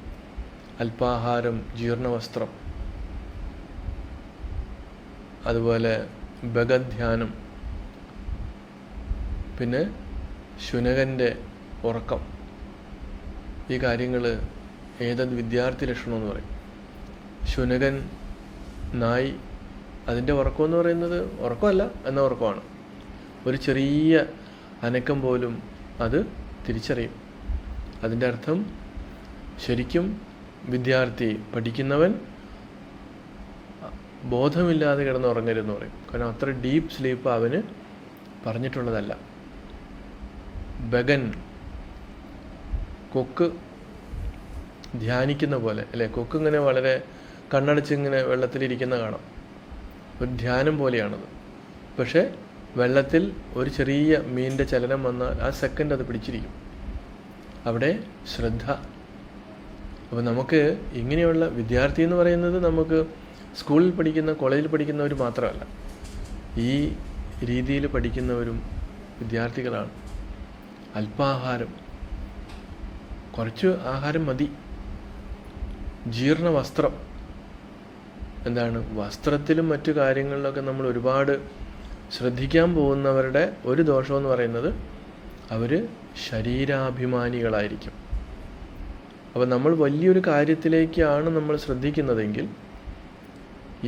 അല്പാഹാരം, ജീർണവസ്ത്രം, അതുപോലെ ഭഗധ്യാനം, പിന്നെ ശുനകൻ്റെ ഉറക്കം. ഈ കാര്യങ്ങൾ ഏതത് വിദ്യാർത്ഥി ലക്ഷണം എന്ന് പറയും. ശുനകൻ, നായി, അതിൻ്റെ ഉറക്കം എന്ന് പറയുന്നത് ഉറക്കമല്ല എന്ന ഉറക്കമാണ്. ഒരു ചെറിയ അനക്കം പോലും അത് തിരിച്ചറിയും. അതിൻ്റെ അർത്ഥം ശരിക്കും വിദ്യാർത്ഥി, പഠിക്കുന്നവൻ ബോധമില്ലാതെ കിടന്ന് ഉറങ്ങരുതെന്ന് പറയും. കാരണം അത്ര ഡീപ്പ് സ്ലീപ്പ് അവന് പറഞ്ഞിട്ടുള്ളതല്ല. ബഗൻ, കൊക്ക് ധ്യാനിക്കുന്ന പോലെ അല്ലേ? കൊക്ക് ഇങ്ങനെ വളരെ കണ്ണടച്ചിങ്ങനെ വെള്ളത്തിലിരിക്കുന്ന കാണാം. ഒരു ധ്യാനം പോലെയാണത്. പക്ഷേ വെള്ളത്തിൽ ഒരു ചെറിയ മീനിൻ്റെ ചലനം വന്നാൽ ആ സെക്കൻഡ് അത് പിടിച്ചിരിക്കും. അവിടെ ശ്രദ്ധ. അപ്പോൾ നമുക്ക് ഇങ്ങനെയുള്ള വിദ്യാർത്ഥി എന്ന് പറയുന്നത് നമുക്ക് സ്കൂളിൽ പഠിക്കുന്ന, കോളേജിൽ പഠിക്കുന്നവർ മാത്രമല്ല, ഈ രീതിയിൽ പഠിക്കുന്നവരും വിദ്യാർത്ഥികളാണ്. അല്പാഹാരം, കുറച്ച് ആഹാരം മതി. ജീർണ വസ്ത്രം, എന്താണ്, വസ്ത്രത്തിലും മറ്റു കാര്യങ്ങളിലൊക്കെ നമ്മൾ ഒരുപാട് ശ്രദ്ധിക്കാൻ പോകുന്നവരുടെ ഒരു ദോഷമെന്ന് പറയുന്നത് അവർ ശരീരാഭിമാനികളായിരിക്കും. അപ്പോൾ നമ്മൾ വലിയൊരു കാര്യത്തിലേക്കാണ് നമ്മൾ ശ്രദ്ധിക്കുന്നതെങ്കിൽ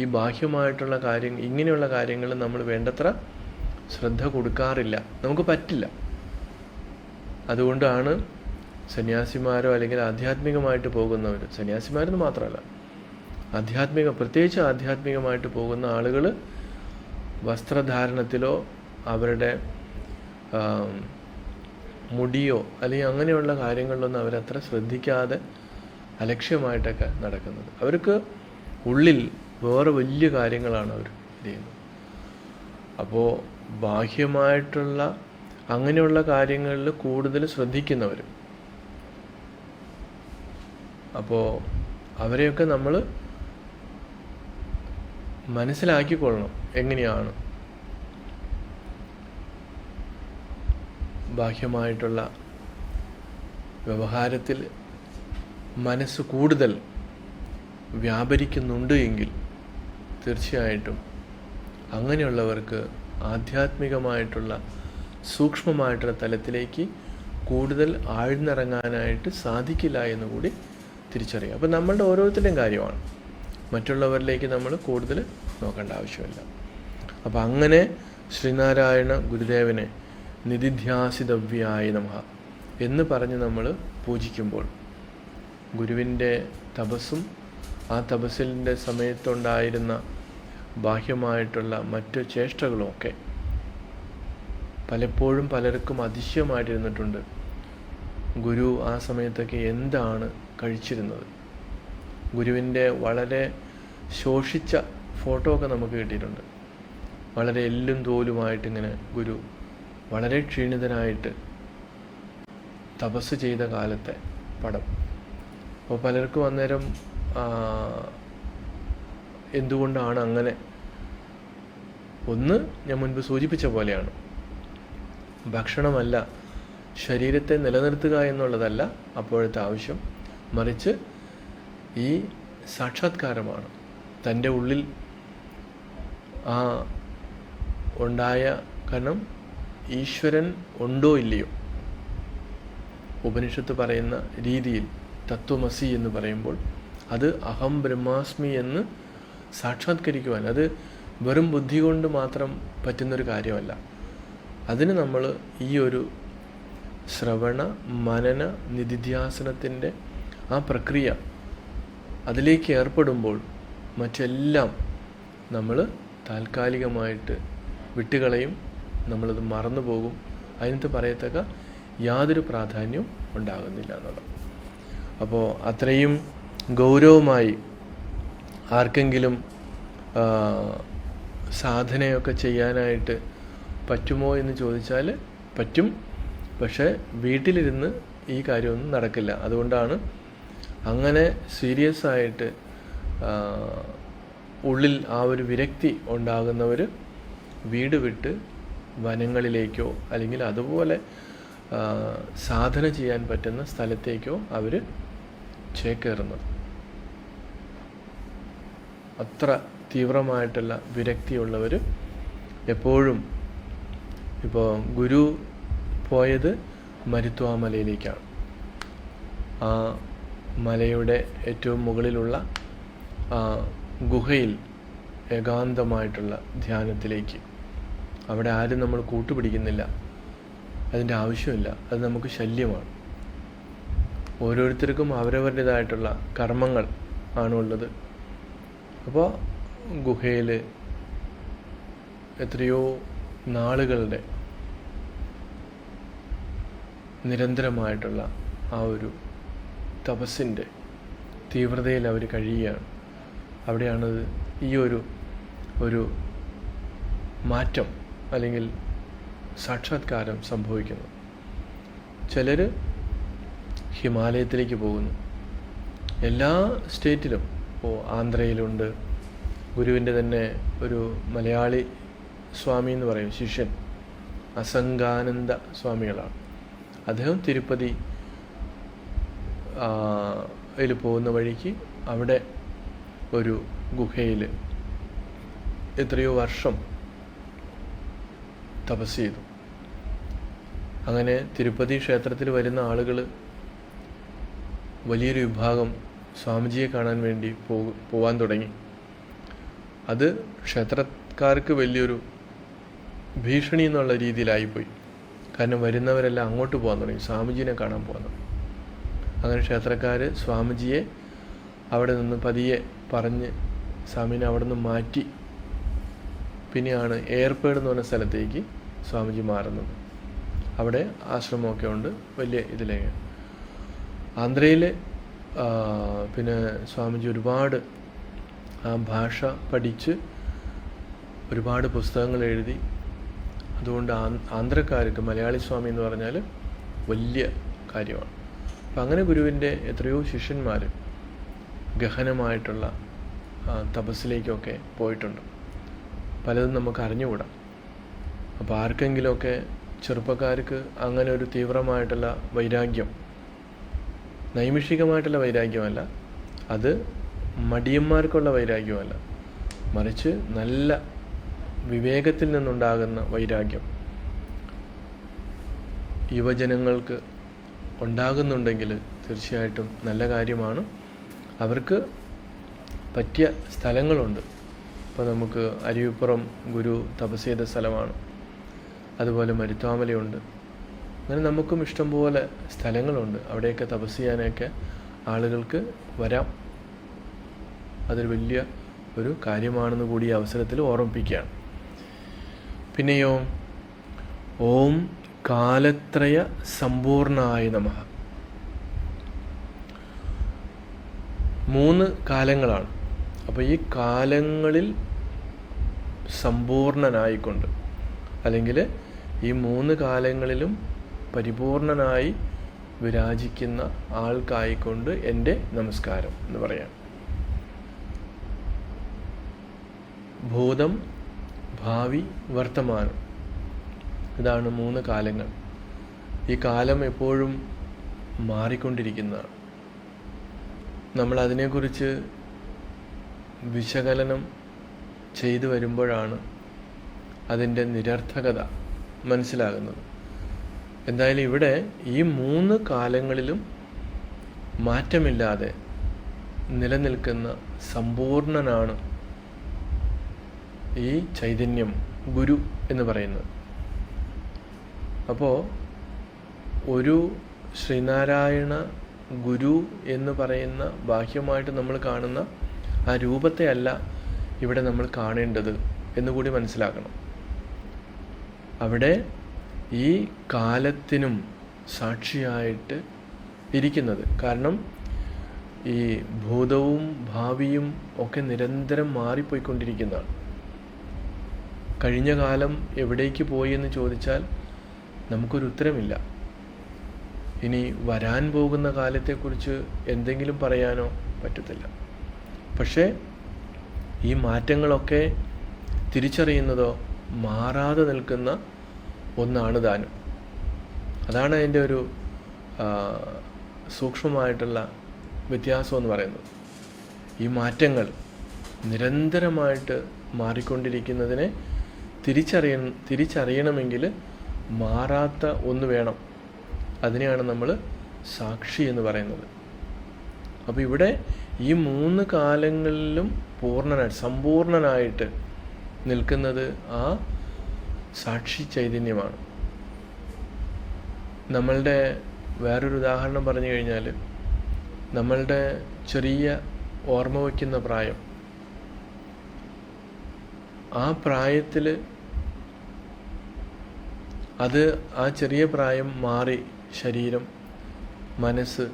ഈ ബാഹ്യമായിട്ടുള്ള കാര്യങ്ങൾ, ഇങ്ങനെയുള്ള കാര്യങ്ങൾ നമ്മൾ വേണ്ടത്ര ശ്രദ്ധ കൊടുക്കാറില്ല, നമുക്ക് പറ്റില്ല. അതുകൊണ്ടാണ് സന്യാസിമാരോ അല്ലെങ്കിൽ ആധ്യാത്മികമായിട്ട് പോകുന്നവർ, സന്യാസിമാരെന്ന് മാത്രമല്ല, പ്രത്യേകിച്ച് ആധ്യാത്മികമായിട്ട് പോകുന്ന ആളുകൾ വസ്ത്രധാരണത്തിലോ അവരുടെ മുടിയോ അല്ലെങ്കിൽ അങ്ങനെയുള്ള കാര്യങ്ങളിലൊന്നും അവരത്ര ശ്രദ്ധിക്കാതെ അലക്ഷ്യമായിട്ടൊക്കെ നടക്കുന്നത്. അവർക്ക് ഉള്ളിൽ വേറെ വലിയ കാര്യങ്ങളാണ് അവർ ചെയ്യുന്നത്. അപ്പോൾ ബാഹ്യമായിട്ടുള്ള അങ്ങനെയുള്ള കാര്യങ്ങളിൽ കൂടുതൽ ശ്രദ്ധിക്കുന്നവർ, അപ്പോൾ അവരെയൊക്കെ നമ്മൾ മനസ്സിലാക്കിക്കൊള്ളണം. എങ്ങനെയാണ് ബാഹ്യമായിട്ടുള്ള വ്യവഹാരത്തിൽ മനസ്സ് കൂടുതൽ വ്യാപരിക്കുന്നുണ്ട് എങ്കിൽ തീർച്ചയായിട്ടും അങ്ങനെയുള്ളവർക്ക് ആധ്യാത്മികമായിട്ടുള്ള സൂക്ഷ്മമായിട്ടുള്ള തലത്തിലേക്ക് കൂടുതൽ ആഴ്ന്നിറങ്ങാനായിട്ട് സാധിക്കില്ല എന്നുകൂടി തിരിച്ചറിയാം. അപ്പം നമ്മളുടെ ഓരോരുത്തരുടെയും കാര്യമാണ്, മറ്റുള്ളവരിലേക്ക് നമ്മൾ കൂടുതൽ നോക്കേണ്ട ആവശ്യമില്ല. അപ്പം അങ്ങനെ ശ്രീനാരായണ ഗുരുദേവനെ നിധിധ്യാസിതവ്യായ നമഃ എന്ന് പറഞ്ഞ് നമ്മൾ പൂജിക്കുമ്പോൾ ഗുരുവിൻ്റെ തപസ്സും ആ തപസ്സിൻ്റെ സമയത്തുണ്ടായിരുന്ന ബാഹ്യമായിട്ടുള്ള മറ്റു ചേഷ്ടകളുമൊക്കെ പലപ്പോഴും പലർക്കും അതിശയമായിട്ടിരുന്നിട്ടുണ്ട്. ഗുരു ആ സമയത്തൊക്കെ എന്താണ് കഴിച്ചിരുന്നത്? ഗുരുവിൻ്റെ വളരെ ശോഷിച്ച ഫോട്ടോ ഒക്കെ നമുക്ക് കിട്ടിയിട്ടുണ്ട്. വളരെ എല്ലും തോലുമായിട്ടിങ്ങനെ ഗുരു വളരെ ക്ഷീണിതനായിട്ട് തപസ് ചെയ്ത കാലത്തെ പടം. അപ്പോൾ പലർക്കും അന്നേരം എന്തുകൊണ്ടാണ് അങ്ങനെ? ഒന്ന് ഞാൻ മുൻപ് സൂചിപ്പിച്ച പോലെയാണ്, ഭക്ഷണമല്ല, ശരീരത്തെ നിലനിർത്തുക എന്നുള്ളതല്ല അപ്പോഴത്തെ ആവശ്യം, മറിച്ച് ഈ സാക്ഷാത്കാരമാണ്. തൻ്റെ ഉള്ളിൽ ആ ഉണ്ടായ, കാരണം ഈശ്വരൻ ഉണ്ടോ ഇല്ലയോ, ഉപനിഷത്ത് പറയുന്ന രീതിയിൽ തത്വമസി എന്ന് പറയുമ്പോൾ അത് അഹം ബ്രഹ്മാസ്മി എന്ന് സാക്ഷാത്കരിക്കുവാൻ, അത് വെറും ബുദ്ധി കൊണ്ട് മാത്രം പറ്റുന്നൊരു കാര്യമല്ല. അതിന് നമ്മൾ ഈ ഒരു ശ്രവണ മനന നിധിധ്യാസനത്തിൻ്റെ ആ പ്രക്രിയ അതിലേക്ക് ഏർപ്പെടുമ്പോൾ മറ്റെല്ലാം നമ്മൾ താൽക്കാലികമായിട്ട് വിട്ടുകളയും, നമ്മളത് മറന്നു പോകും. അതിനകത്ത് പറയത്തക്ക യാതൊരു പ്രാധാന്യവും ഉണ്ടാകുന്നില്ല എന്നുള്ളത്. അപ്പോൾ അത്രയും ഗൗരവമായി ആർക്കെങ്കിലും സാധനയൊക്കെ ചെയ്യാനായിട്ട് പറ്റുമോ എന്ന് ചോദിച്ചാൽ പറ്റും. പക്ഷേ വീട്ടിലിരുന്ന് ഈ കാര്യമൊന്നും നടക്കില്ല. അതുകൊണ്ടാണ് അങ്ങനെ സീരിയസ് ആയിട്ട് ഉള്ളിൽ ആ ഒരു വിരക്തി ഉണ്ടാകുന്നവർ വീട് വിട്ട് വനങ്ങളിലേക്കോ അല്ലെങ്കിൽ അതുപോലെ സാധന ചെയ്യാൻ പറ്റുന്ന സ്ഥലത്തേക്കോ അവർ ചേക്കേറുന്നത്. അത്ര തീവ്രമായിട്ടുള്ള വിരക്തിയുള്ളവർ എപ്പോഴും, ഇപ്പോൾ ഗുരു പോയത് മരുത്വാ മലയിലേക്കാണ്. ആ മലയുടെ ഏറ്റവും മുകളിലുള്ള ആ ഗുഹയിൽ ഏകാന്തമായിട്ടുള്ള ധ്യാനത്തിലേക്ക്. അവിടെ ആരും നമ്മൾ കൂട്ടുപിടിക്കുന്നില്ല, അതിൻ്റെ ആവശ്യമില്ല, അത് നമുക്ക് ശല്യമാണ്. ഓരോരുത്തർക്കും അവരവരുടേതായിട്ടുള്ള കർമ്മങ്ങൾ ആണുള്ളത്. അപ്പോൾ ഗുഹയിൽ എത്രയോ നാളുകളുടെ നിരന്തരമായിട്ടുള്ള ആ ഒരു തപസ്സിൻ്റെ തീവ്രതയിൽ അവർ കഴിയുകയാണ്. അവിടെയാണത് ഈ ഒരു മാറ്റം അല്ലെങ്കിൽ സാക്ഷാത്കാരം സംഭവിക്കുന്നത്. ചിലർ ഹിമാലയത്തിലേക്ക് പോകുന്നു. എല്ലാ സ്റ്റേറ്റിലും, ഇപ്പോൾ ആന്ധ്രയിലുണ്ട്. ഗുരുവിൻ്റെ തന്നെ ഒരു മലയാളി സ്വാമി എന്ന് പറയും, ശിഷ്യൻ അസംഗാനന്ദ സ്വാമികളാണ്. അദ്ദേഹം തിരുപ്പതി യിൽ പോകുന്ന വഴിക്ക് അവിടെ ഒരു ഗുഹയിൽ എത്രയോ വർഷം തപസ് ചെയ്തു. അങ്ങനെ തിരുപ്പതി ക്ഷേത്രത്തിൽ വരുന്ന ആളുകൾ വലിയൊരു വിഭാഗം സ്വാമിജിയെ കാണാൻ വേണ്ടി പോകാൻ തുടങ്ങി. അത് ക്ഷേത്രക്കാർക്ക് വലിയൊരു ഭീഷണി എന്നുള്ള രീതിയിലായിപ്പോയി. കാരണം വരുന്നവരെല്ലാം അങ്ങോട്ട് പോകാൻ തുടങ്ങി, സ്വാമിജീനെ കാണാൻ പോകാൻ തുടങ്ങി. അങ്ങനെ ക്ഷേത്രക്കാർ സ്വാമിജിയെ അവിടെ നിന്ന് പതിയെ പറഞ്ഞ് സ്വാമിനെ അവിടെ നിന്ന് മാറ്റി പിന്നെയാണ് ഏർപ്പേട് എന്ന് പറഞ്ഞ സ്ഥലത്തേക്ക് സ്വാമിജി മാറുന്നത്. അവിടെ ആശ്രമമൊക്കെ ഉണ്ട്, വലിയ ഇതിലേക്ക്. ആന്ധ്രയിൽ പിന്നെ സ്വാമിജി ഒരുപാട് ആ ഭാഷ പഠിച്ച് ഒരുപാട് പുസ്തകങ്ങൾ എഴുതി. അതുകൊണ്ട് ആന്ധ്രക്കാർക്ക് മലയാളി സ്വാമി എന്ന് പറഞ്ഞാൽ വലിയ കാര്യമാണ്. അപ്പം അങ്ങനെ ഗുരുവിൻ്റെ എത്രയോ ശിഷ്യന്മാർ ഗഹനമായിട്ടുള്ള തപസ്സിലേക്കൊക്കെ പോയിട്ടുണ്ട്. പലതും നമുക്ക് അറിഞ്ഞുകൂടാ. അപ്പോൾ ആർക്കെങ്കിലുമൊക്കെ ചെറുപ്പക്കാർക്ക് അങ്ങനെ ഒരു തീവ്രമായിട്ടുള്ള വൈരാഗ്യം, നൈമിഷികമായിട്ടുള്ള വൈരാഗ്യമല്ല, അത് മടിയന്മാർക്കുള്ള വൈരാഗ്യമല്ല, മറിച്ച് നല്ല വിവേകത്തിൽ നിന്നുണ്ടാകുന്ന വൈരാഗ്യം യുവജനങ്ങൾക്ക് ഉണ്ടാകുന്നുണ്ടെങ്കിൽ തീർച്ചയായിട്ടും നല്ല കാര്യമാണ്. അവർക്ക് പറ്റിയ സ്ഥലങ്ങളുണ്ട്. ഇപ്പോൾ നമുക്ക് അരുവിപ്പുറം ഗുരു തപസ് ചെയ്ത സ്ഥലമാണ്, അതുപോലെ മരുത്വാമലയുണ്ട്. അങ്ങനെ നമുക്കും ഇഷ്ടംപോലെ സ്ഥലങ്ങളുണ്ട്. അവിടെയൊക്കെ തപസ് ചെയ്യാനൊക്കെ ആളുകൾക്ക് വരാം. അതൊരു വലിയ ഒരു കാര്യമാണെന്ന് കൂടി ഈ അവസരത്തിൽ ഓർമ്മിപ്പിക്കുകയാണ്. പിന്നെയോ, ഓം കാലത്രയ സമ്പൂർണായ നമഃ. 3 കാലങ്ങളാണ്. അപ്പോൾ ഈ കാലങ്ങളിൽ സമ്പൂർണനായിക്കൊണ്ട്, അല്ലെങ്കിൽ ഈ 3 കാലങ്ങളിലും പരിപൂർണനായി വിരാജിക്കുന്ന ആൾക്കായിക്കൊണ്ട് എൻ്റെ നമസ്കാരം എന്ന് പറയാം. ഭൂതം, ഭാവി, വർത്തമാനം, ഇതാണ് 3 കാലങ്ങൾ. ഈ കാലം എപ്പോഴും മാറിക്കൊണ്ടിരിക്കുന്നതാണ്. നമ്മൾ അതിനെക്കുറിച്ച് വിശകലനം ചെയ്തു വരുമ്പോഴാണ് അതിൻ്റെ നിരർത്ഥകത മനസ്സിലാകുന്നത്. എന്തായാലും ഇവിടെ ഈ 3 കാലങ്ങളിലും മാറ്റമില്ലാതെ നിലനിൽക്കുന്ന സമ്പൂർണനാണ് ഈ ചൈതന്യം, ഗുരു എന്ന് പറയുന്നത്. അപ്പോൾ ഒരു ശ്രീനാരായണ ഗുരു എന്ന് പറയുന്ന ബാഹ്യമായിട്ട് നമ്മൾ കാണുന്ന ആ രൂപത്തെ അല്ല ഇവിടെ നമ്മൾ കാണേണ്ടത് എന്നുകൂടി മനസ്സിലാക്കണം. അവിടെ ഈ കാലത്തിനും സാക്ഷിയായിട്ട് ഇരിക്കുന്നത്. കാരണം ഈ ഭൂതവും ഭാവിയും ഒക്കെ നിരന്തരം മാറിപ്പോയിക്കൊണ്ടിരിക്കുന്നതാണ്. കഴിഞ്ഞ കാലം എവിടേക്ക് പോയി എന്ന് ചോദിച്ചാൽ നമുക്കൊരു ഉത്തരമില്ല. ഇനി വരാൻ പോകുന്ന കാലത്തെക്കുറിച്ച് എന്തെങ്കിലും പറയാനോ പറ്റത്തില്ല. പക്ഷേ ഈ മാറ്റങ്ങളൊക്കെ തിരിച്ചറിയുന്നതോ മാറാതെ നിൽക്കുന്ന ഒന്നാണ് താനും. അതാണ് അതിൻ്റെ ഒരു സൂക്ഷ്മമായിട്ടുള്ള വ്യത്യാസം എന്ന് പറയുന്നത്. ഈ മാറ്റങ്ങൾ നിരന്തരമായിട്ട് മാറിക്കൊണ്ടിരിക്കുന്നതിനെ തിരിച്ചറിയണമെങ്കിൽ മാറാത്ത ഒന്ന് വേണം. അതിനെയാണ് നമ്മൾ സാക്ഷി എന്ന് പറയുന്നത്. അപ്പോൾ ഇവിടെ ഈ 3 കാലങ്ങളിലും സമ്പൂർണനായിട്ട് നിൽക്കുന്നത് ആ സാക്ഷി ചൈതന്യമാണ്. നമ്മളുടെ വേറൊരു ഉദാഹരണം പറഞ്ഞു കഴിഞ്ഞാൽ, നമ്മളുടെ ചെറിയ ഓർമ്മ വയ്ക്കുന്ന പ്രായം, ആ പ്രായത്തിൽ ആ ചെറിയ പ്രായം മാറി ശരീരം, മനസ്സ്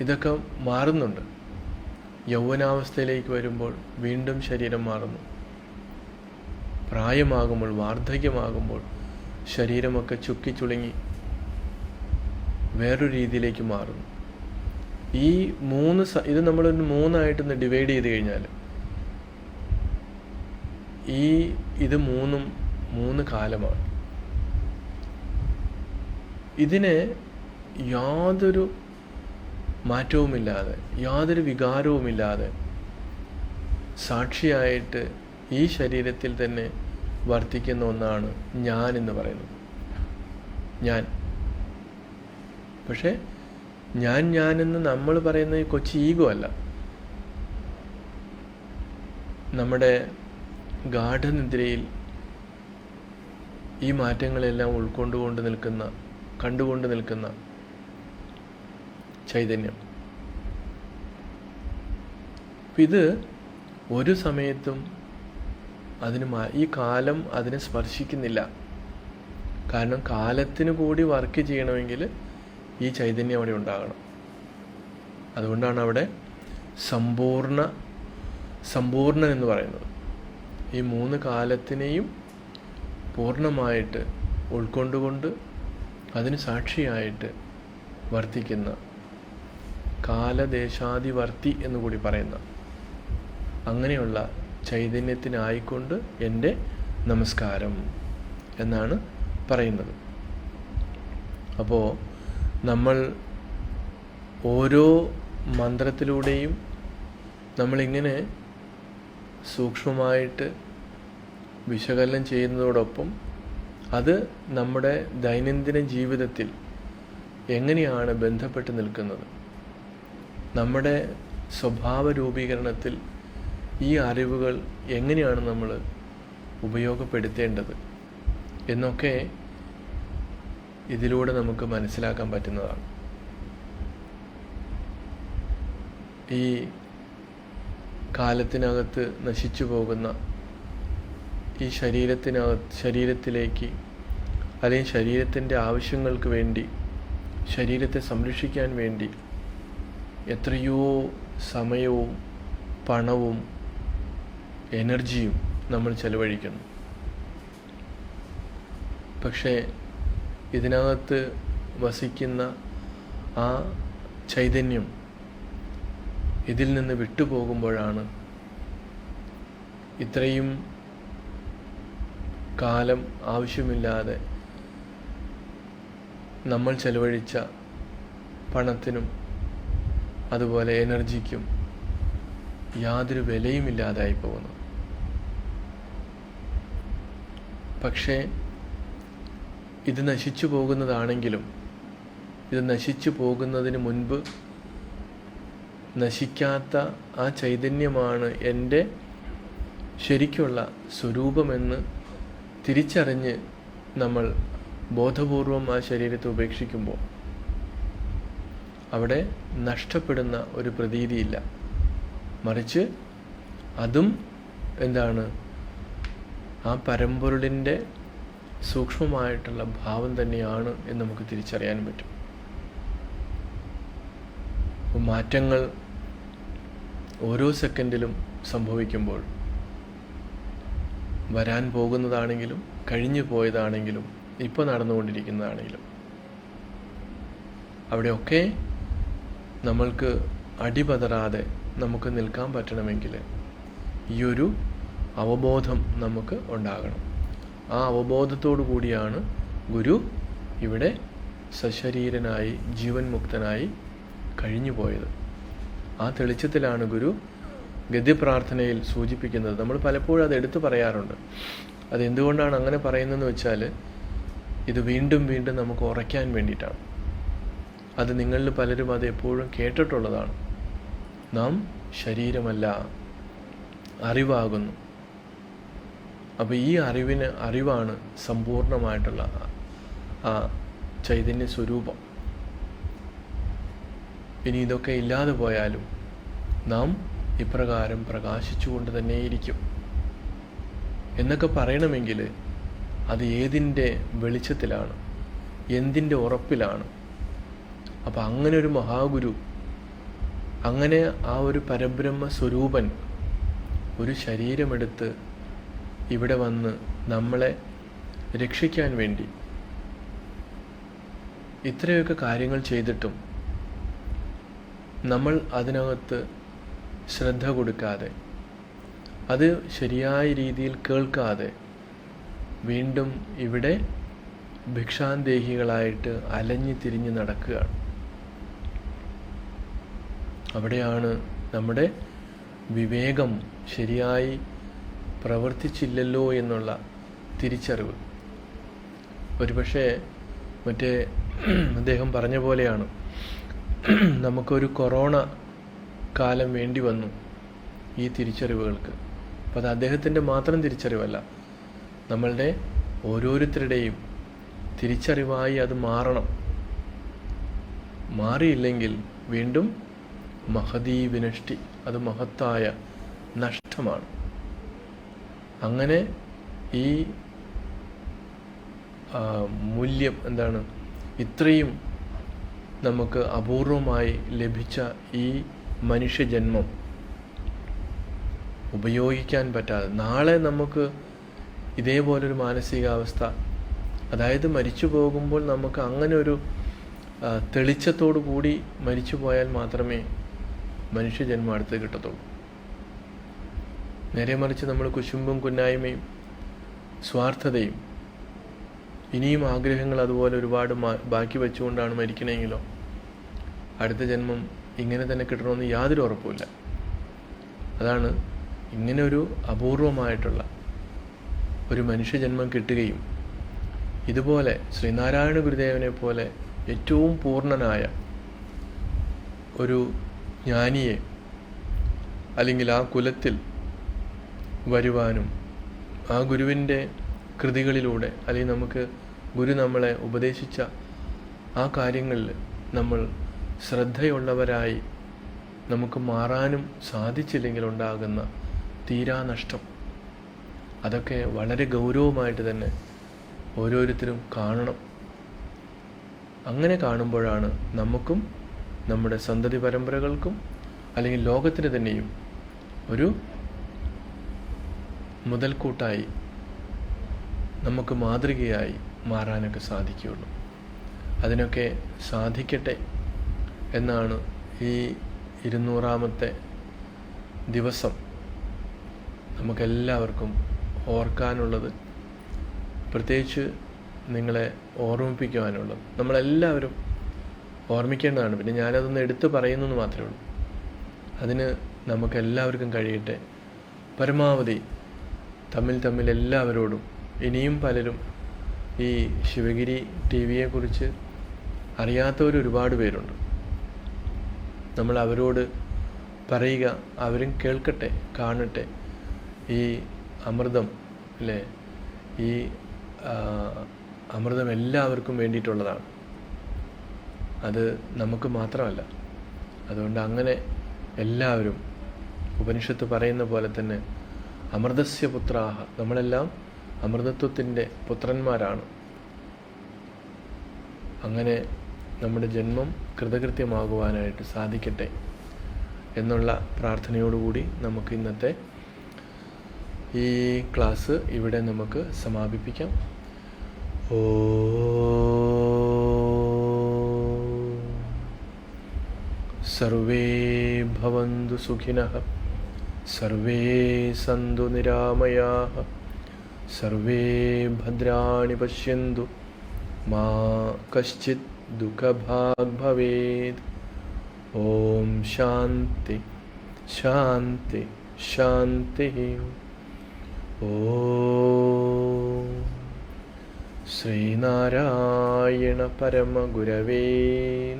ഇതൊക്കെ മാറുന്നുണ്ട്. യൗവനാവസ്ഥയിലേക്ക് വരുമ്പോൾ വീണ്ടും ശരീരം മാറുന്നു. പ്രായമാകുമ്പോൾ, വാർദ്ധക്യമാകുമ്പോൾ ശരീരമൊക്കെ ചുക്കിച്ചുളുങ്ങി വേറൊരു രീതിയിലേക്ക് മാറുന്നു. ഈ ഇത് നമ്മളൊരു 3 ഡിവൈഡ് ചെയ്ത് കഴിഞ്ഞാൽ ഇത് 3 കാലമാണ്. ഇതിനെ യാതൊരു മാറ്റവുമില്ലാതെ, യാതൊരു വികാരവുമില്ലാതെ സാക്ഷിയായിട്ട് ഈ ശരീരത്തിൽ തന്നെ വർത്തിക്കുന്ന ഒന്നാണ് ഞാൻ എന്ന് പറയുന്നത്. ഞാൻ. പക്ഷേ ഞാനെന്ന് നമ്മൾ പറയുന്ന ഈ കൊച്ചു ഈഗോ അല്ല. നമ്മുടെ ഗാഠനിദ്രയിൽ ഈ മാറ്റങ്ങളെല്ലാം കണ്ടുകൊണ്ട് നിൽക്കുന്ന ചൈതന്യം. ഇത് ഒരു സമയത്തും ഈ കാലം അതിനെ സ്പർശിക്കുന്നില്ല. കാരണം കാലത്തിന് കൂടി വർക്ക് ചെയ്യണമെങ്കിൽ ഈ ചൈതന്യം അവിടെ ഉണ്ടാകണം. അതുകൊണ്ടാണ് അവിടെ സമ്പൂർണൻ എന്ന് പറയുന്നത്. ഈ 3 കാലത്തിനെയും പൂർണ്ണമായിട്ട് ഉൾക്കൊണ്ടുകൊണ്ട് അതിന് സാക്ഷിയായിട്ട് വർത്തിക്കുന്ന, കാലദേശാധിവർത്തി എന്നുകൂടി പറയുന്ന അങ്ങനെയുള്ള ചൈതന്യത്തിനായിക്കൊണ്ട് എൻ്റെ നമസ്കാരം എന്നാണ് പറയുന്നത്. അപ്പോൾ നമ്മൾ ഓരോ മന്ത്രത്തിലൂടെയും നമ്മളിങ്ങനെ സൂക്ഷ്മമായിട്ട് വിശകലനം ചെയ്യുന്നതോടൊപ്പം അത് നമ്മുടെ ദൈനംദിന ജീവിതത്തിൽ എങ്ങനെയാണ് ബന്ധപ്പെട്ട് നിൽക്കുന്നത്, നമ്മുടെ സ്വഭാവ രൂപീകരണത്തിൽ ഈ അറിവുകൾ എങ്ങനെയാണ് നമ്മൾ ഉപയോഗപ്പെടുത്തേണ്ടത് എന്നൊക്കെ ഇതിലൂടെ നമുക്ക് മനസ്സിലാക്കാൻ പറ്റുന്നതാണ്. ഈ കാലത്തിനകത്ത് നശിച്ചു പോകുന്ന ഈ ശരീരത്തിലേക്ക്, അല്ലെങ്കിൽ ശരീരത്തിൻ്റെ ആവശ്യങ്ങൾക്ക് വേണ്ടി, ശരീരത്തെ സംരക്ഷിക്കാൻ വേണ്ടി എത്രയോ സമയവും പണവും എനർജിയും നമ്മൾ ചെലവഴിക്കുന്നു. പക്ഷേ ഇതിനകത്ത് വസിക്കുന്ന ആ ചൈതന്യം ഇതിൽ നിന്ന് വിട്ടുപോകുമ്പോഴാണ് ഇത്രയും കാലം ആവശ്യമില്ലാതെ നമ്മൾ ചെലവഴിച്ച പണത്തിനും അതുപോലെ എനർജിക്കും യാതൊരു വിലയുമില്ലാതായി പോകുന്നു. പക്ഷേ ഇത് നശിച്ചു പോകുന്നതാണെങ്കിലും ഇത് നശിച്ചു പോകുന്നതിന് മുൻപ് നശിക്കാത്ത ആ ചൈതന്യമാണ് എൻ്റെ ശരിക്കുള്ള സ്വരൂപമെന്ന് തിരിച്ചറിഞ്ഞ് നമ്മൾ ബോധപൂർവം ആ ശരീരത്തെ ഉപേക്ഷിക്കുമ്പോൾ അവിടെ നഷ്ടപ്പെടുന്ന ഒരു പ്രതീതിയില്ല. മറിച്ച് അതും എന്താണ്, ആ പരമ്പൊരുളിൻ്റെ സൂക്ഷ്മമായിട്ടുള്ള ഭാവം തന്നെയാണ് എന്ന് നമുക്ക് തിരിച്ചറിയാൻ പറ്റും. മാറ്റങ്ങൾ ഓരോ സെക്കൻഡിലും സംഭവിക്കുമ്പോൾ, വരാൻ പോകുന്നതാണെങ്കിലും കഴിഞ്ഞു പോയതാണെങ്കിലും ഇപ്പോൾ നടന്നുകൊണ്ടിരിക്കുന്നതാണെങ്കിലും, അവിടെയൊക്കെ നമ്മൾക്ക് അടിപതറാതെ നമുക്ക് നിൽക്കാൻ പറ്റണമെങ്കിൽ ഈ ഒരു അവബോധം നമുക്ക് ഉണ്ടാകണം. ആ അവബോധത്തോടു കൂടിയാണ് ഗുരു ഇവിടെ സശരീരനായി ജീവൻ മുക്തനായി കഴിഞ്ഞു പോയത്. ആ തെളിച്ചത്തിലാണ് ഗുരു ഗദ്യപ്രാർത്ഥനയിൽ സൂചിപ്പിക്കുന്നത്. നമ്മൾ പലപ്പോഴും അത് എടുത്തു പറയാറുണ്ട്. അതെന്തുകൊണ്ടാണ് അങ്ങനെ പറയുന്നതെന്ന് വെച്ചാൽ, ഇത് വീണ്ടും വീണ്ടും നമുക്ക് ഉറയ്ക്കാൻ വേണ്ടിയിട്ടാണ്. അത് നിങ്ങളിൽ പലരും അത് എപ്പോഴും കേട്ടിട്ടുള്ളതാണ്. നാം ശരീരമല്ല, അറിവാകുന്നു. അപ്പോൾ ഈ അറിവാണ് സമ്പൂർണമായിട്ടുള്ള ആ ചൈതന്യ സ്വരൂപം. ഇനി ഇതൊക്കെ ഇല്ലാതെ പോയാലും നാം ഇപ്രകാരം പ്രകാശിച്ചുകൊണ്ട് തന്നെയിരിക്കും എന്നൊക്കെ പറയണമെങ്കിൽ അത് ഏതിൻ്റെ വെളിച്ചത്തിലാണ്, എന്തിൻ്റെ ഉറപ്പിലാണ്? അപ്പം അങ്ങനെ ഒരു മഹാഗുരു, അങ്ങനെ ആ ഒരു പരബ്രഹ്മ സ്വരൂപൻ ഒരു ശരീരമെടുത്ത് ഇവിടെ വന്ന് നമ്മളെ രക്ഷിക്കാൻ വേണ്ടി ഇത്രയൊക്കെ കാര്യങ്ങൾ ചെയ്തിട്ടും നമ്മൾ അതിനകത്ത് ശ്രദ്ധ കൊടുക്കാതെ, അത് ശരിയായ രീതിയിൽ കേൾക്കാതെ വീണ്ടും ഇവിടെ ഭിക്ഷാന്തേഹികളായിട്ട് അലഞ്ഞു തിരിഞ്ഞ് നടക്കുകയാണ്. അവിടെയാണ് നമ്മുടെ വിവേകം ശരിയായി പ്രവർത്തിച്ചില്ലല്ലോ എന്നുള്ള തിരിച്ചറിവ്. ഒരുപക്ഷെ മറ്റേ അദ്ദേഹം പറഞ്ഞ പോലെയാണ്, നമുക്കൊരു കൊറോണ കാലം വേണ്ടി വന്നു ഈ തിരിച്ചറിവുകൾക്ക്. അപ്പം അത് അദ്ദേഹത്തിൻ്റെ മാത്രം തിരിച്ചറിവല്ല, നമ്മളുടെ ഓരോരുത്തരുടെയും തിരിച്ചറിവായി അത് മാറണം. മാറിയില്ലെങ്കിൽ വീണ്ടും മഹതീ വിനഷ്ടി, അത് മഹത്തായ നഷ്ടമാണ്. അങ്ങനെ ഈ മൂല്യം എന്താണ്, ഇത്രയും നമുക്ക് അപൂർവമായി ലഭിച്ച ഈ മനുഷ്യജന്മം ഉപയോഗിക്കാൻ പറ്റാതെ നാളെ നമുക്ക് ഇതേപോലൊരു മാനസികാവസ്ഥ, അതായത് മരിച്ചു പോകുമ്പോൾ നമുക്ക് അങ്ങനെ ഒരു തെളിച്ചത്തോടു കൂടി മരിച്ചു പോയാൽ മാത്രമേ മനുഷ്യജന്മം അടുത്ത് കിട്ടത്തുള്ളൂ. നേരെ മറിച്ച് നമ്മൾ കുശുമ്പും കുന്നായ്മയും സ്വാർത്ഥതയും ഇനിയും ആഗ്രഹങ്ങൾ അതുപോലെ ഒരുപാട് ബാക്കി വെച്ചുകൊണ്ടാണ് മരിക്കണമെങ്കിലോ അടുത്ത ജന്മം ഇങ്ങനെ തന്നെ കിട്ടണമെന്ന് യാതൊരു ഉറപ്പുമില്ല. അതാണ് ഇങ്ങനെ ഒരു അപൂർവമായിട്ടുള്ള ഒരു മനുഷ്യജന്മം കിട്ടുകയും ഇതുപോലെ ശ്രീനാരായണ ഗുരുദേവനെ പോലെ ഏറ്റവും പൂർണ്ണനായ ഒരു ജ്ഞാനിയെ അല്ലെങ്കിൽ ആ കുലത്തിൽ വരുവാനും ആ ഗുരുവിൻ്റെ കൃതികളിലൂടെ അല്ലെങ്കിൽ നമുക്ക് ഗുരു നമ്മളെ ഉപദേശിച്ച ആ കാര്യങ്ങളിൽ നമ്മൾ ശ്രദ്ധയുള്ളവരായി നമുക്ക് മാറാനും സാധിച്ചില്ലെങ്കിൽ ഉണ്ടാകുന്ന തീരാനഷ്ടം, അതൊക്കെ വളരെ ഗൗരവമായിട്ട് തന്നെ ഓരോരുത്തരും കാണണം. അങ്ങനെ കാണുമ്പോഴാണ് നമുക്കും നമ്മുടെ സന്തതി പരമ്പരകൾക്കും അല്ലെങ്കിൽ ലോകത്തിന് തന്നെയും ഒരു മുതൽക്കൂട്ടായി നമുക്ക് മാതൃകയായി മാറാനൊക്കെ സാധിക്കുകയുള്ളൂ. അതിനൊക്കെ സാധിക്കട്ടെ എന്നാണ് ഈ 200-ാമത്തെ ദിവസം നമുക്കെല്ലാവർക്കും ഓർക്കാനുള്ളത്, പ്രത്യേകിച്ച് നിങ്ങളെ ഓർമ്മിപ്പിക്കുവാനുള്ളത്. നമ്മളെല്ലാവരും ഓർമ്മിക്കേണ്ടതാണ്. പിന്നെ ഞാനതൊന്ന് എടുത്തു പറയുന്നെന്ന് മാത്രമേ ഉള്ളൂ. അതിന് നമുക്കെല്ലാവർക്കും കഴിയട്ടെ. പരമാവധി തമ്മിൽ എല്ലാവരോടും, ഇനിയും പലരും ഈ ശിവഗിരി ടി വിയെക്കുറിച്ച് അറിയാത്തവർ ഒരുപാട് പേരുണ്ട്. നമ്മൾ അവരോട് പറയുക, അവരും കേൾക്കട്ടെ, കാണട്ടെ. ഈ അമൃതം അല്ലേ, ഈ അമൃതം എല്ലാവർക്കും വേണ്ടിയിട്ടുള്ളതാണ്. അത് നമുക്ക് മാത്രമല്ല. അതുകൊണ്ട് അങ്ങനെ എല്ലാവരും ഉപനിഷത്ത് പറയുന്ന പോലെ തന്നെ അമൃതസ്യ പുത്രാഹ, നമ്മളെല്ലാം അമൃതത്വത്തിൻ്റെ പുത്രന്മാരാണ്. അങ്ങനെ നമ്മുടെ ജന്മം കൃതകൃത്യമാകുവാനായിട്ട് സാധിക്കട്ടെ എന്നുള്ള പ്രാർത്ഥനയോടുകൂടി നമുക്ക് ഇന്നത്തെ ഈ ക്ലാസ് ഇവിടെ നമുക്ക് സമാപിപ്പിക്കാം. സർവേ ഭവന്തു സുഖിനഃ, സർവേ സന്തു നിരാമയാഃ, സർവേ ഭദ്രാണി പശ്യന്തു, മാ കശ്ചിത് ദുഃഖഭാഗ് ഭവേത്. ഓം ശാന്തി ശാന്തി ശാന്തി. ഓം ശ്രീനാരായണ പരമഗുരവേ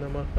നമഃ.